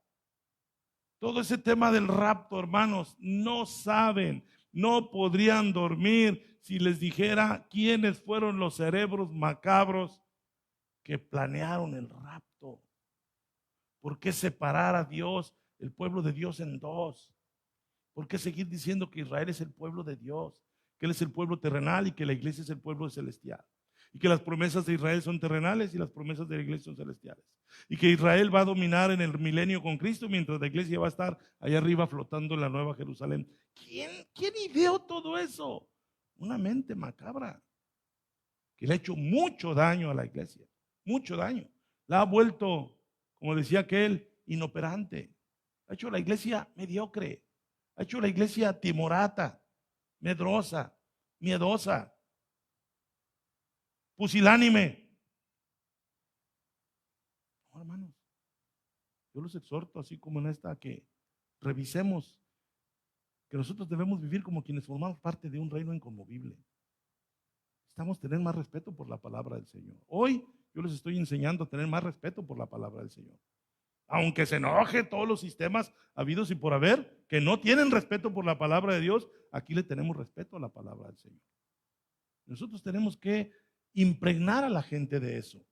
S1: Todo ese tema del rapto, hermanos, no saben, no podrían dormir si les dijera quiénes fueron los cerebros macabros que planearon el rapto. ¿Por qué separar a Dios, el pueblo de Dios, en dos? ¿Por qué seguir diciendo que Israel es el pueblo de Dios, que Él es el pueblo terrenal y que la iglesia es el pueblo celestial? Y que las promesas de Israel son terrenales y las promesas de la iglesia son celestiales. Y que Israel va a dominar en el milenio con Cristo, mientras la iglesia va a estar allá arriba flotando en la nueva Jerusalén. ¿Quién ideó todo eso? Una mente macabra que le ha hecho mucho daño a la iglesia. Mucho daño. La ha vuelto, como decía aquel, inoperante. Ha hecho la iglesia mediocre. Ha hecho la iglesia timorata, medrosa, miedosa, pusilánime. No, hermanos, yo los exhorto, así como en esta, que revisemos que nosotros debemos vivir como quienes formamos parte de un reino inconmovible. Necesitamos tener más respeto por la palabra del Señor. Hoy yo les estoy enseñando a tener más respeto por la palabra del Señor. Aunque se enoje todos los sistemas habidos y por haber, que no tienen respeto por la palabra de Dios, aquí le tenemos respeto a la palabra del Señor. Nosotros tenemos que impregnar a la gente de eso.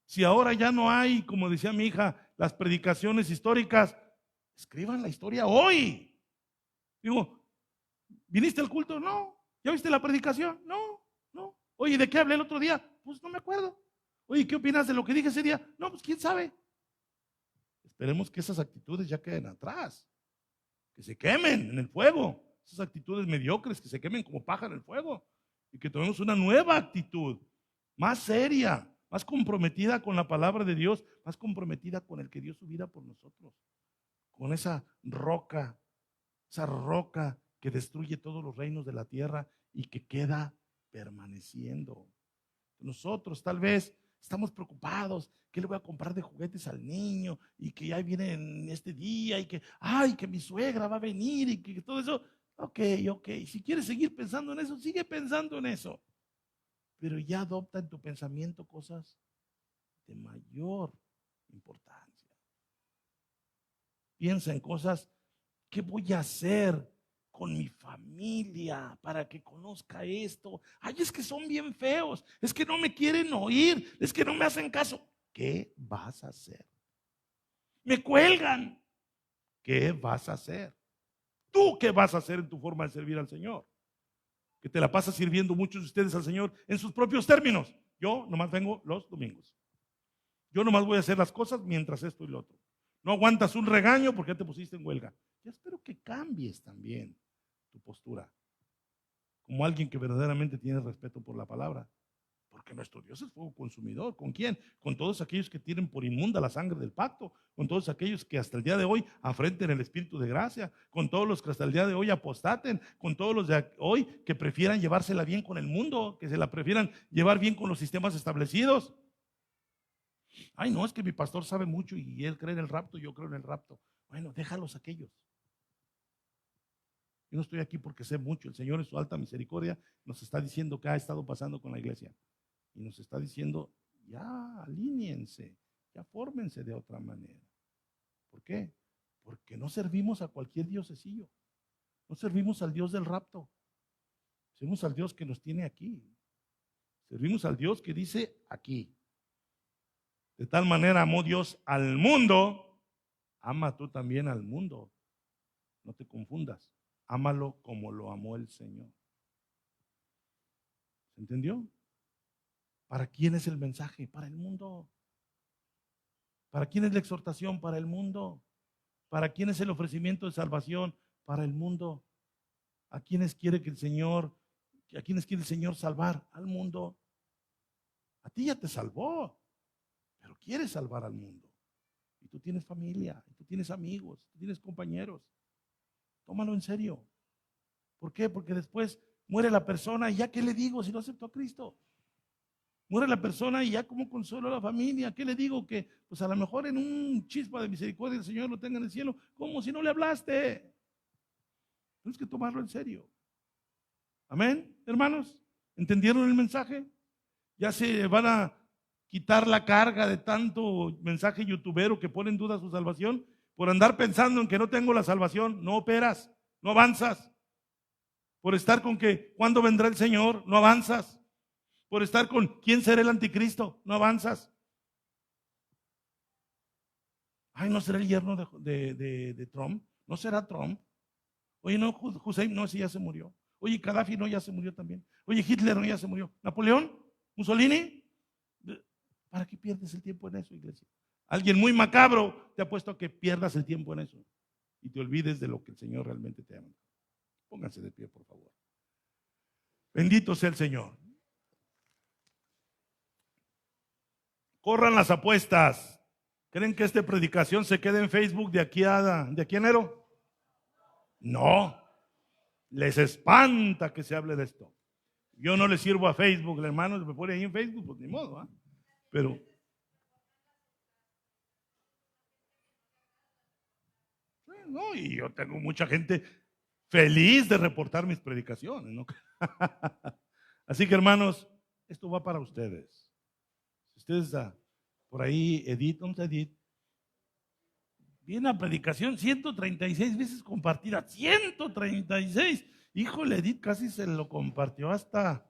S1: Si ahora ya no hay, como decía mi hija, las predicaciones históricas, escriban la historia hoy. Digo, ¿viniste al culto? No. ¿Ya viste la predicación? No. Oye, ¿de qué hablé el otro día? Pues no me acuerdo. Oye, ¿qué opinas de lo que dije ese día? No, pues quién sabe. Esperemos que esas actitudes ya queden atrás, que se quemen en el fuego, esas actitudes mediocres que se quemen como paja en el fuego y que tomemos una nueva actitud, más seria, más comprometida con la palabra de Dios, más comprometida con el que dio su vida por nosotros, con esa roca que destruye todos los reinos de la tierra y que queda permaneciendo. Nosotros tal vez estamos preocupados, ¿qué le voy a comprar de juguetes al niño? Y que ya viene en este día y que, que mi suegra va a venir y que todo eso. Ok, si quieres seguir pensando en eso, sigue pensando en eso. Pero ya adopta en tu pensamiento cosas de mayor importancia. Piensa en cosas, ¿qué voy a hacer con mi familia para que conozca esto? Es que son bien feos, es que no me quieren oír, es que no me hacen caso. ¿Qué vas a hacer? Me cuelgan. ¿Qué vas a hacer? ¿Tú qué vas a hacer en tu forma de servir al Señor? Que te la pasas sirviendo muchos de ustedes al Señor en sus propios términos. Yo nomás vengo los domingos. Yo nomás voy a hacer las cosas mientras esto y lo otro. No aguantas un regaño porque ya te pusiste en huelga. Yo espero que cambies también tu postura como alguien que verdaderamente tiene respeto por la palabra, porque nuestro Dios es fuego consumidor. ¿Con quién? Con todos aquellos que tienen por inmunda la sangre del pacto, con todos aquellos que hasta el día de hoy afrenten el espíritu de gracia, con todos los que hasta el día de hoy apostaten, con todos los de hoy que prefieran llevársela bien con el mundo, que se la prefieran llevar bien con los sistemas establecidos. Ay, no, es que mi pastor sabe mucho y él cree en el rapto, yo creo en el rapto. Bueno, déjalos aquellos. Yo no estoy aquí porque sé mucho. El Señor en su alta misericordia nos está diciendo qué ha estado pasando con la iglesia. Y nos está diciendo, ya alíñense, ya fórmense de otra manera. ¿Por qué? Porque no servimos a cualquier diosesillo. No servimos al Dios del rapto. Servimos al Dios que nos tiene aquí. Servimos al Dios que dice aquí. De tal manera amó Dios al mundo, ama tú también al mundo. No te confundas. Ámalo como lo amó el Señor. ¿Se entendió? ¿Para quién es el mensaje? Para el mundo. ¿Para quién es la exhortación? Para el mundo. ¿Para quién es el ofrecimiento de salvación? Para el mundo. ¿A quiénes quiere que el Señor, a quiénes quiere el Señor salvar? Al mundo. A ti ya te salvó, pero quiere salvar al mundo. Y tú tienes familia, y tú tienes amigos, tú tienes compañeros. Tómalo en serio. ¿Por qué? Porque después muere la persona y ya qué le digo si no aceptó a Cristo. Muere la persona y ya como consuelo a la familia. ¿Qué le digo? Que pues a lo mejor en un chispa de misericordia el Señor lo tenga en el cielo, como si no le hablaste. Tienes que tomarlo en serio. Amén, hermanos. ¿Entendieron el mensaje? Ya se van a quitar la carga de tanto mensaje youtubero que pone en duda su salvación por andar pensando en que no tengo la salvación. No operas, no avanzas. Por estar con que ¿cuándo vendrá el Señor? No avanzas. Por estar con ¿quién será el anticristo? No avanzas. Ay, ¿no será el yerno de Trump? ¿No será Trump? Oye, no, Hussein, no, ese ya se murió. Oye, Gaddafi, no, ya se murió también. Oye, Hitler, no, ya se murió. ¿Napoleón? ¿Mussolini? ¿Para qué pierdes el tiempo en eso, iglesia? Alguien muy macabro te ha puesto a que pierdas el tiempo en eso y te olvides de lo que el Señor realmente te ama. Pónganse de pie, por favor. Bendito sea el Señor. Corran las apuestas. ¿Creen que esta predicación se quede en Facebook de aquí a enero? No. Les espanta que se hable de esto. Yo no le sirvo a Facebook, hermanos, me pone ahí en Facebook, pues ni modo, ¿eh? Pero no, y yo tengo mucha gente feliz de reportar mis predicaciones, ¿no? Así que, hermanos, esto va para ustedes. Si ustedes por ahí, Edith, ¿dónde está Edith? Viene la predicación 136 veces compartida, 136. Híjole, Edith casi se lo compartió hasta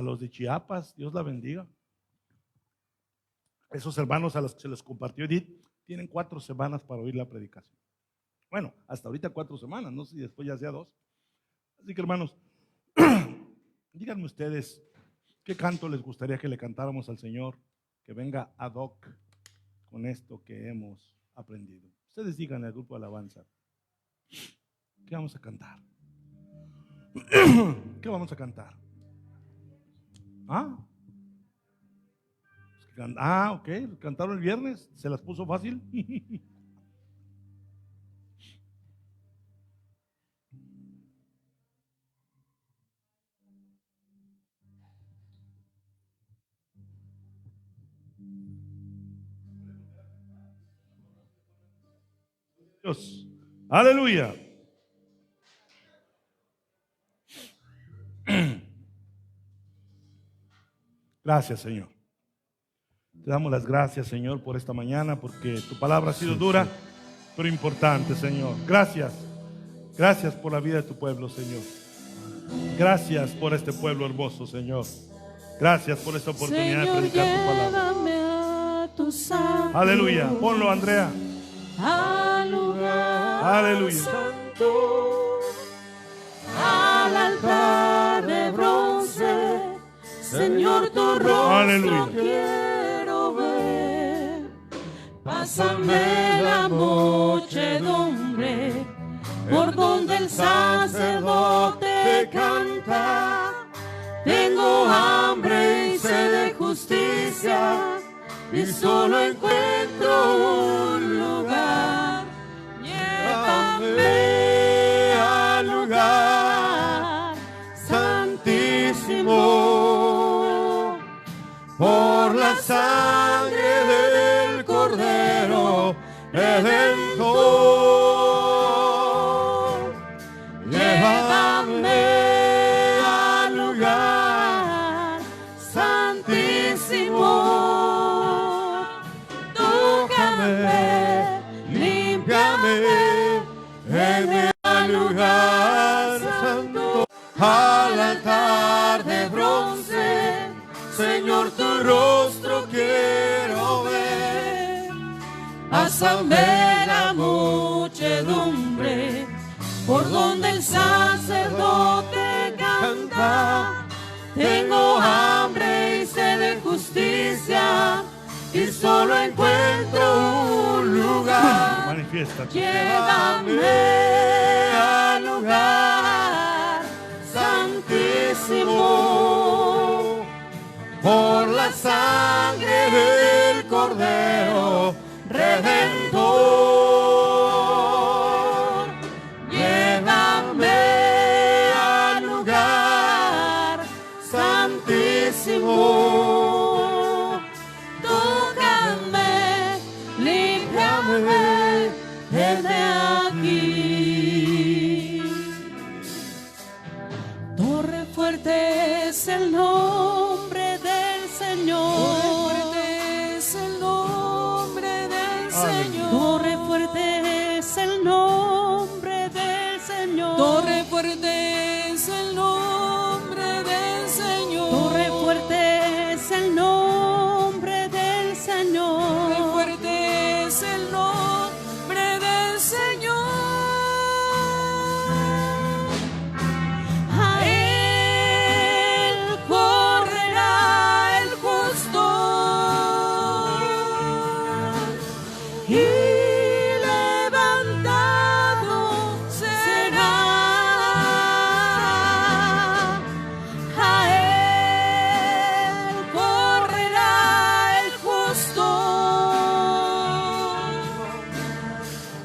S1: los de Chiapas, Dios la bendiga. Esos hermanos a los que se les compartió Edith tienen 4 semanas para oír la predicación. Bueno, hasta ahorita 4 semanas, no sé si después ya sea 2. Así que, hermanos, díganme ustedes, ¿qué canto les gustaría que le cantáramos al Señor? Que venga ad hoc con esto que hemos aprendido. Ustedes díganle al grupo de alabanza, ¿qué vamos a cantar? ¿Qué vamos a cantar? Ok, cantaron el viernes, se las puso fácil. Dios, aleluya. Gracias, Señor. Te damos las gracias, Señor, por esta mañana, porque tu palabra ha sido dura, pero importante, Señor. Gracias. Gracias por la vida de tu pueblo, Señor. Gracias por este pueblo hermoso, Señor. Gracias por esta oportunidad, Señor, de predicar tu palabra. Aleluya. Ponlo, Andrea.
S2: Al lugar
S1: Aleluya.
S2: santo, al altar de bronce, Señor, tu rostro
S1: Aleluya.
S2: quiero ver. Pásame la muchedumbre por donde el sacerdote canta. Tengo hambre y sed de justicia y solo encuentro un lugar. Llévame al lugar santísimo por la sangre Redentor. Llévame al lugar santísimo. Tócame, límpiame, ven al lugar santo, al altar de bronce. Señor, tu rostro quiero ver. Pásame la muchedumbre por donde el sacerdote canta. Tengo hambre y sed de justicia y solo encuentro un lugar.
S1: Manifiéstate.
S2: Llévame al lugar santísimo por la sangre del Cordero Redentor. Llévame al lugar santísimo. Tócame, límpiame desde aquí. Torre fuerte es el nombre del Señor. Torre fuerte es el nombre del Señor. Torre fuerte es el nombre del Señor. Torre fuerte es el nombre del Señor. Torre fuerte es el nombre del Señor. A él correrá el justo. Y levantado será. A él correrá el justo.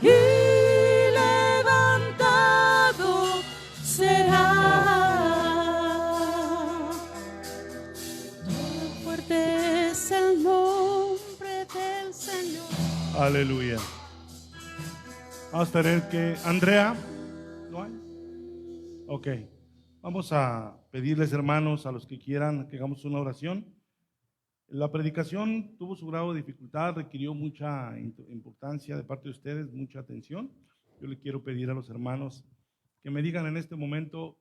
S2: Y levantado será. Todo fuerte es el nombre del Señor.
S1: Aleluya. Vamos a tener que... Andrea, ¿no hay? Ok. Vamos a pedirles, hermanos, a los que quieran que hagamos una oración. La predicación tuvo su grado de dificultad, requirió mucha importancia de parte de ustedes, mucha atención. Yo le quiero pedir a los hermanos que me digan en este momento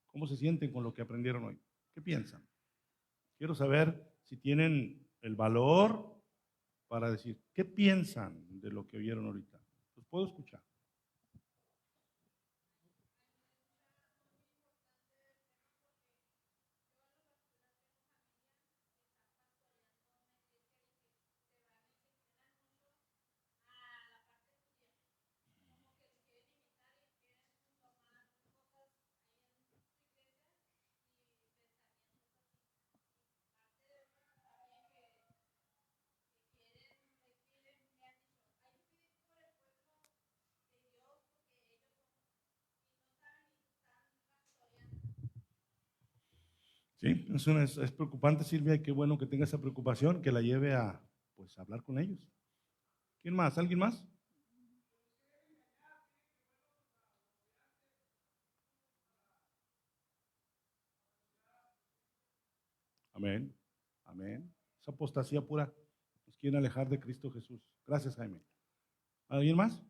S1: cómo se sienten con lo que aprendieron hoy. ¿Qué piensan? Quiero saber si tienen el valor para decir, ¿qué piensan de lo que oyeron ahorita? Los puedo escuchar. Sí, es preocupante, Silvia, y qué bueno que tenga esa preocupación, que la lleve a, pues, a hablar con ellos. ¿Quién más? ¿Alguien más? Amén, amén. Esa apostasía pura nos quieren alejar de Cristo Jesús. Gracias, Jaime. ¿Alguien más?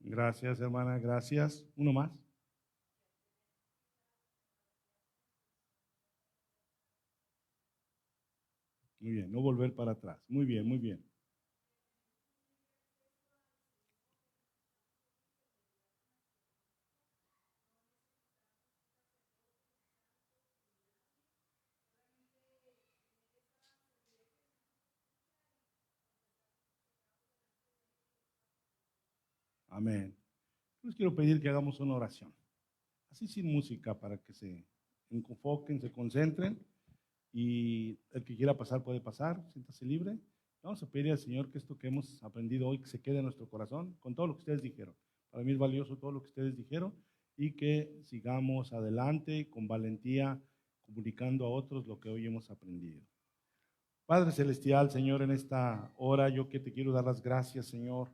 S1: Gracias, hermana, gracias. Uno más. Muy bien, no volver para atrás. Muy bien, muy bien. Amén. Les quiero pedir que hagamos una oración, así sin música, para que se enfoquen, se concentren, y el que quiera pasar puede pasar, siéntase libre. Vamos a pedir al Señor que esto que hemos aprendido hoy, que se quede en nuestro corazón, con todo lo que ustedes dijeron. Para mí es valioso todo lo que ustedes dijeron, y que sigamos adelante con valentía, comunicando a otros lo que hoy hemos aprendido. Padre Celestial, Señor, en esta hora yo que te quiero dar las gracias, Señor,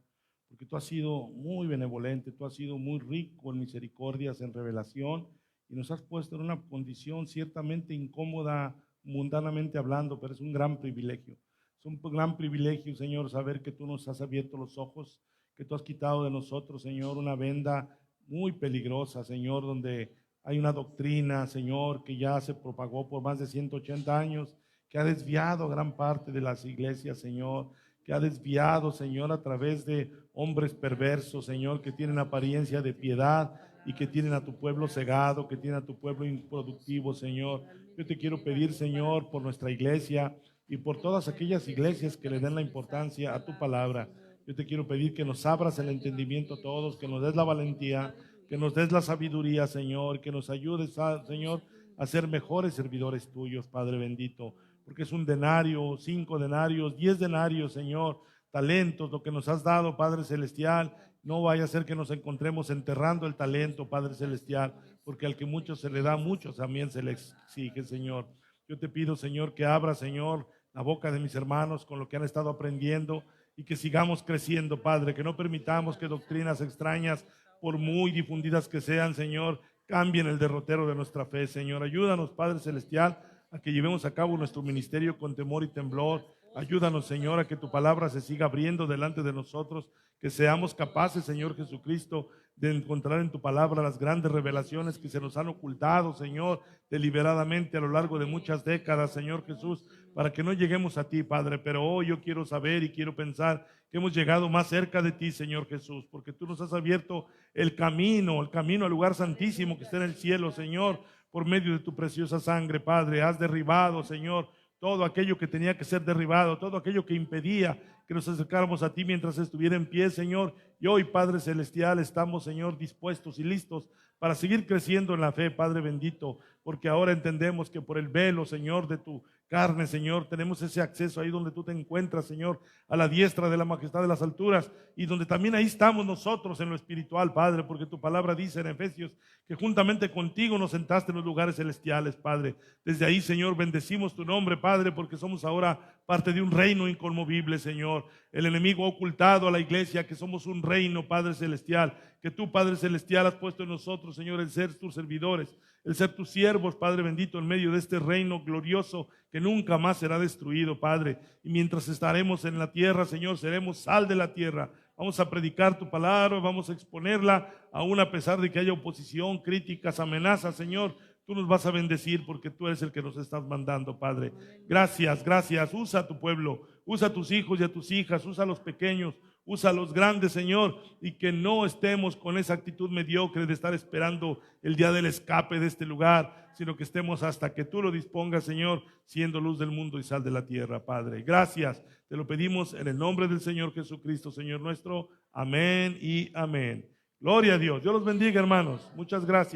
S1: porque tú has sido muy benevolente, tú has sido muy rico en misericordias, en revelación, y nos has puesto en una condición ciertamente incómoda, mundanamente hablando, pero es un gran privilegio. Es un gran privilegio, Señor, saber que tú nos has abierto los ojos, que tú has quitado de nosotros, Señor, una venda muy peligrosa, Señor, donde hay una doctrina, Señor, que ya se propagó por más de 180 años, que ha desviado gran parte de las iglesias, Señor, que ha desviado, Señor, a través de hombres perversos, Señor, que tienen apariencia de piedad y que tienen a tu pueblo cegado, que tienen a tu pueblo improductivo, Señor. Yo te quiero pedir, Señor, por nuestra iglesia y por todas aquellas iglesias que le den la importancia a tu palabra. Yo te quiero pedir que nos abras el entendimiento a todos, que nos des la valentía, que nos des la sabiduría, Señor, que nos ayudes, Señor, a ser mejores servidores tuyos, Padre bendito, porque es un denario, 5 denarios, 10 denarios, Señor, talentos, lo que nos has dado, Padre celestial. No vaya a ser que nos encontremos enterrando el talento, Padre celestial, porque al que mucho se le da, mucho también se le exige, Señor. Yo te pido, Señor, que abra, Señor, la boca de mis hermanos con lo que han estado aprendiendo, y que sigamos creciendo, Padre, que no permitamos que doctrinas extrañas, por muy difundidas que sean, Señor, cambien el derrotero de nuestra fe, Señor. Ayúdanos, Padre celestial, a que llevemos a cabo nuestro ministerio con temor y temblor. Ayúdanos, Señor, a que tu palabra se siga abriendo delante de nosotros, que seamos capaces, Señor Jesucristo, de encontrar en tu palabra las grandes revelaciones que se nos han ocultado, Señor, deliberadamente a lo largo de muchas décadas, Señor Jesús, para que no lleguemos a ti, Padre. Pero hoy yo quiero saber y quiero pensar que hemos llegado más cerca de ti, Señor Jesús, porque tú nos has abierto el camino al lugar santísimo que está en el cielo, Señor, por medio de tu preciosa sangre, Padre. Has derribado, Señor, todo aquello que tenía que ser derribado, todo aquello que impedía que nos acercáramos a ti mientras estuviera en pie, Señor. Y hoy, Padre celestial, estamos, Señor, dispuestos y listos para seguir creciendo en la fe, Padre bendito, porque ahora entendemos que por el velo, Señor, de tu carne, Señor, tenemos ese acceso ahí donde tú te encuentras, Señor, a la diestra de la majestad de las alturas, y donde también ahí estamos nosotros en lo espiritual, Padre, porque tu palabra dice en Efesios que juntamente contigo nos sentaste en los lugares celestiales, Padre. Desde ahí, Señor, bendecimos tu nombre, Padre, porque somos ahora parte de un reino inconmovible, Señor. El enemigo ha ocultado a la iglesia que somos un reino, Padre celestial, que tú, Padre celestial, has puesto en nosotros, Señor, el ser tus servidores, el ser tus siervos, Padre bendito, en medio de este reino glorioso que nunca más será destruido, Padre. Y mientras estaremos en la tierra, Señor, seremos sal de la tierra. Vamos a predicar tu palabra, vamos a exponerla, aún a pesar de que haya oposición, críticas, amenazas, Señor. Tú nos vas a bendecir porque tú eres el que nos estás mandando, Padre. Gracias, gracias. Usa a tu pueblo, usa a tus hijos y a tus hijas, usa a los pequeños, usa a los grandes, Señor, y que no estemos con esa actitud mediocre de estar esperando el día del escape de este lugar, sino que estemos hasta que tú lo dispongas, Señor, siendo luz del mundo y sal de la tierra, Padre. Gracias, te lo pedimos en el nombre del Señor Jesucristo, Señor nuestro. Amén y amén. Gloria a Dios. Dios los bendiga, hermanos. Muchas gracias.